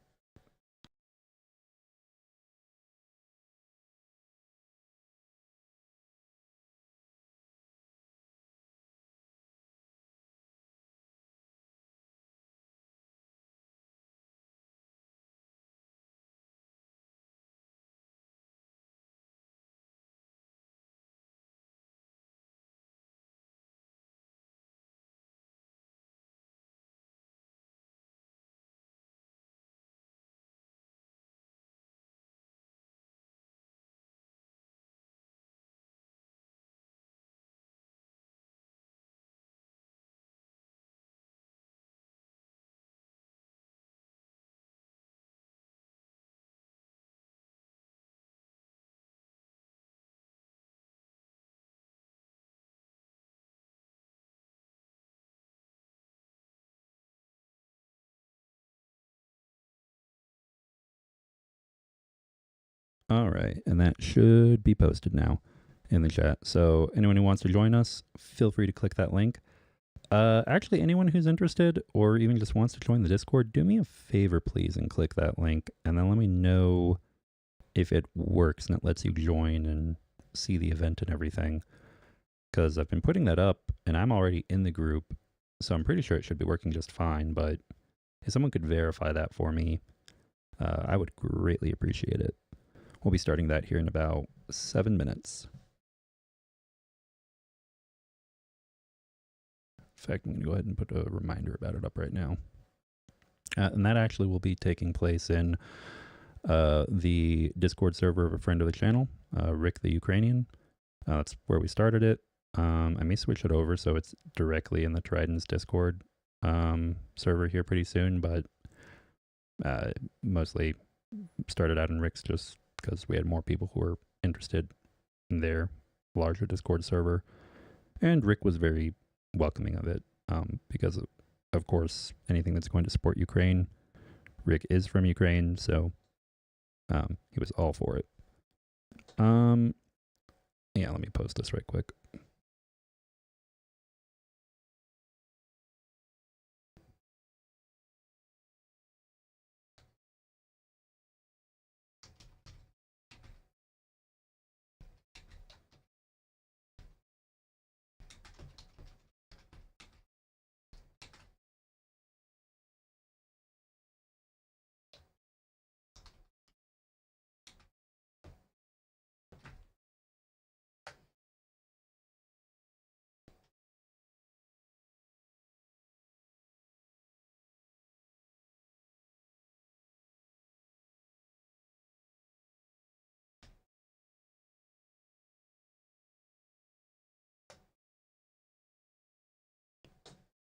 All right, and that should be posted now in the chat. So anyone who wants to join us, feel free to click that link. Actually, anyone who's interested or even just wants to join the Discord, do me a favor, please, and click that link, and then let me know if it works and it lets you join and see the event and everything. Because I've been putting that up, and I'm already in the group, so I'm pretty sure it should be working just fine, but if someone could verify that for me, I would greatly appreciate it. We'll be starting that here in about 7 minutes. In fact, I'm going to go ahead and put a reminder about it up right now. And that actually will be taking place in the Discord server of a friend of the channel, Rick the Ukrainian. That's where we started it. I may switch it over so it's directly in the Tridents Discord server here pretty soon, but mostly started out in Rick's just because we had more people who were interested in their larger Discord server. And Rick was very welcoming of it because, of course, anything that's going to support Ukraine, Rick is from Ukraine, so he was all for it. Yeah, let me post this right quick.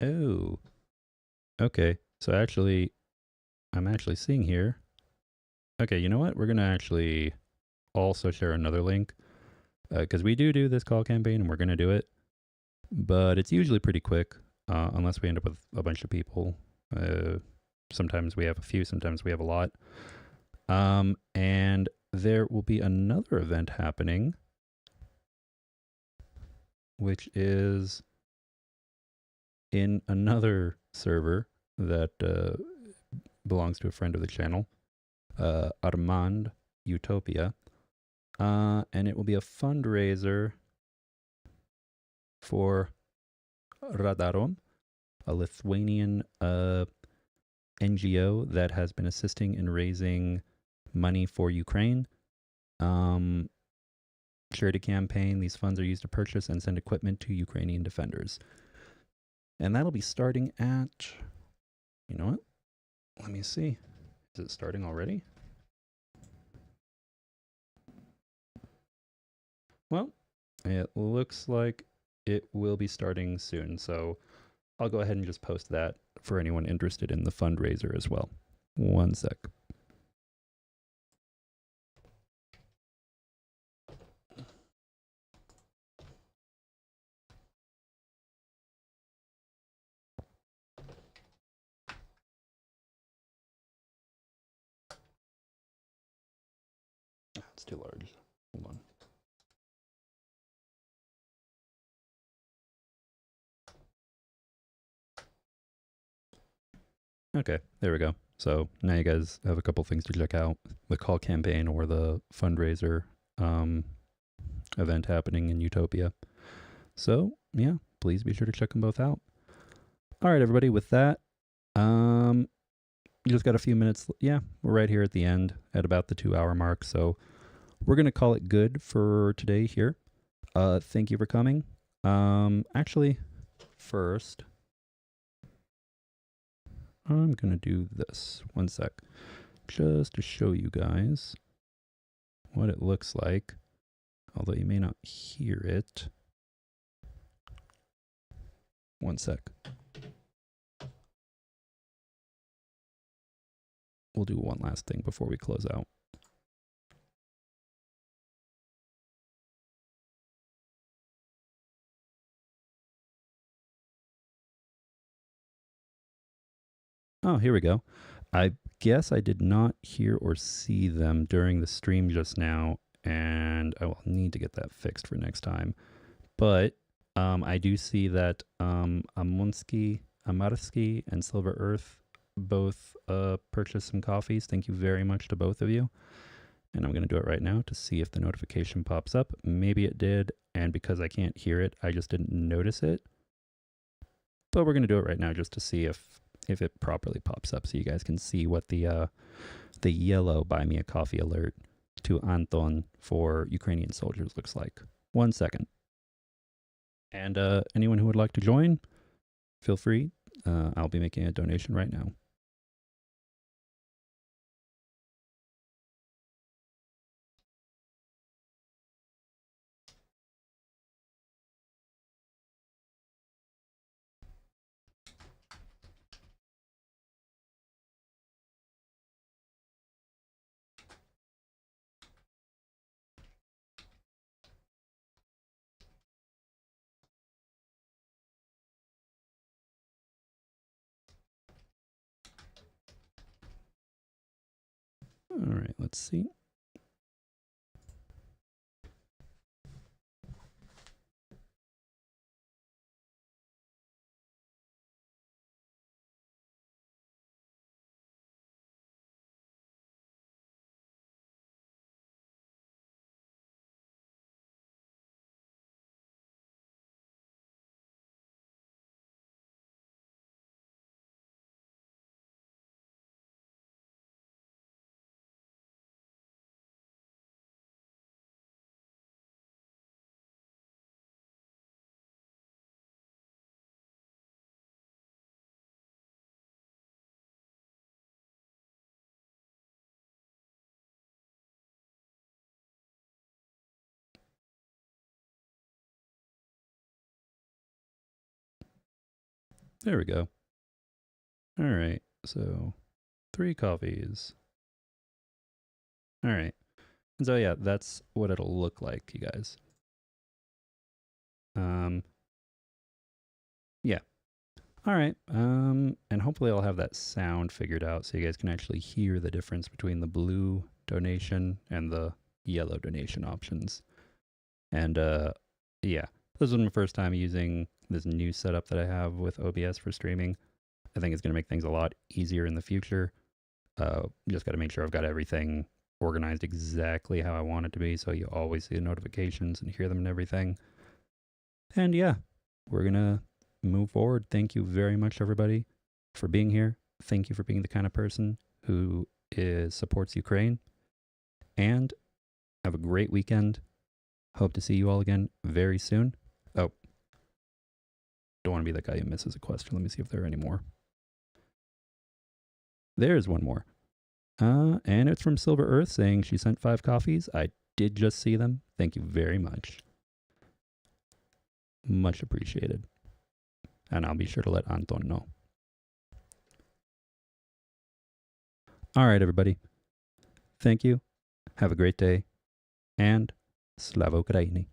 Oh, okay. So actually, I'm actually seeing here. Okay, you know what? We're going to actually also share another link because we do this call campaign and we're going to do it, but it's usually pretty quick unless we end up with a bunch of people. Sometimes we have a few, sometimes we have a lot. And there will be another event happening, which is in another server that belongs to a friend of the channel, Armand Utopia. And it will be a fundraiser for Radarom, a Lithuanian NGO that has been assisting in raising money for Ukraine. Charity campaign. These funds are used to purchase and send equipment to Ukrainian defenders. And that'll be starting at, you know what? Let me see. Is it starting already? Well, it looks like it will be starting soon. So I'll go ahead and just post that for anyone interested in the fundraiser as well. One sec. It's too large. Hold on. Okay, there we go. So now you guys have a couple things to check out: the call campaign or the fundraiser event happening in Utopia. So yeah, please be sure to check them both out. All right, everybody. With that, you just got a few minutes. Yeah, we're right here at the end at about the 2 hour mark. So we're gonna call it good for today here. Thank you for coming. Actually, first, I'm gonna do this. One sec, just to show you guys what it looks like. Although you may not hear it. One sec. We'll do one last thing before we close out. Oh, here we go. I guess I did not hear or see them during the stream just now, and I will need to get that fixed for next time. But I do see that Amunsky, Amarsky, and Silver Earth both purchased some coffees. Thank you very much to both of you. And I'm going to do it right now to see if the notification pops up. Maybe it did, and because I can't hear it, I just didn't notice it. But we're going to do it right now just to see if it properly pops up so you guys can see what the yellow buy me a coffee alert to Anton for Ukrainian soldiers looks like. 1 second. And anyone who would like to join, feel free. I'll be making a donation right now. All right, let's see. There we go. All right. So 3 coffees. All right. And so yeah, that's what it'll look like, you guys. Yeah. All right. And hopefully I'll have that sound figured out so you guys can actually hear the difference between the blue donation and the yellow donation options. And yeah, this was my first time using this new setup that I have with OBS for streaming. I think it's going to make things a lot easier in the future. Just got to make sure I've got everything organized exactly how I want it to be, so you always see the notifications and hear them and everything. And yeah, we're going to move forward. Thank you very much, everybody, for being here. Thank you for being the kind of person who supports Ukraine. And have a great weekend. Hope to see you all again very soon. Oh, don't want to be that guy who misses a question. Let me see if there are any more. There's one more. And it's from Silver Earth saying she sent 5 coffees. I did just see them. Thank you very much. Much appreciated. And I'll be sure to let Anton know. All right, everybody. Thank you. Have a great day. And Slava Ukraini.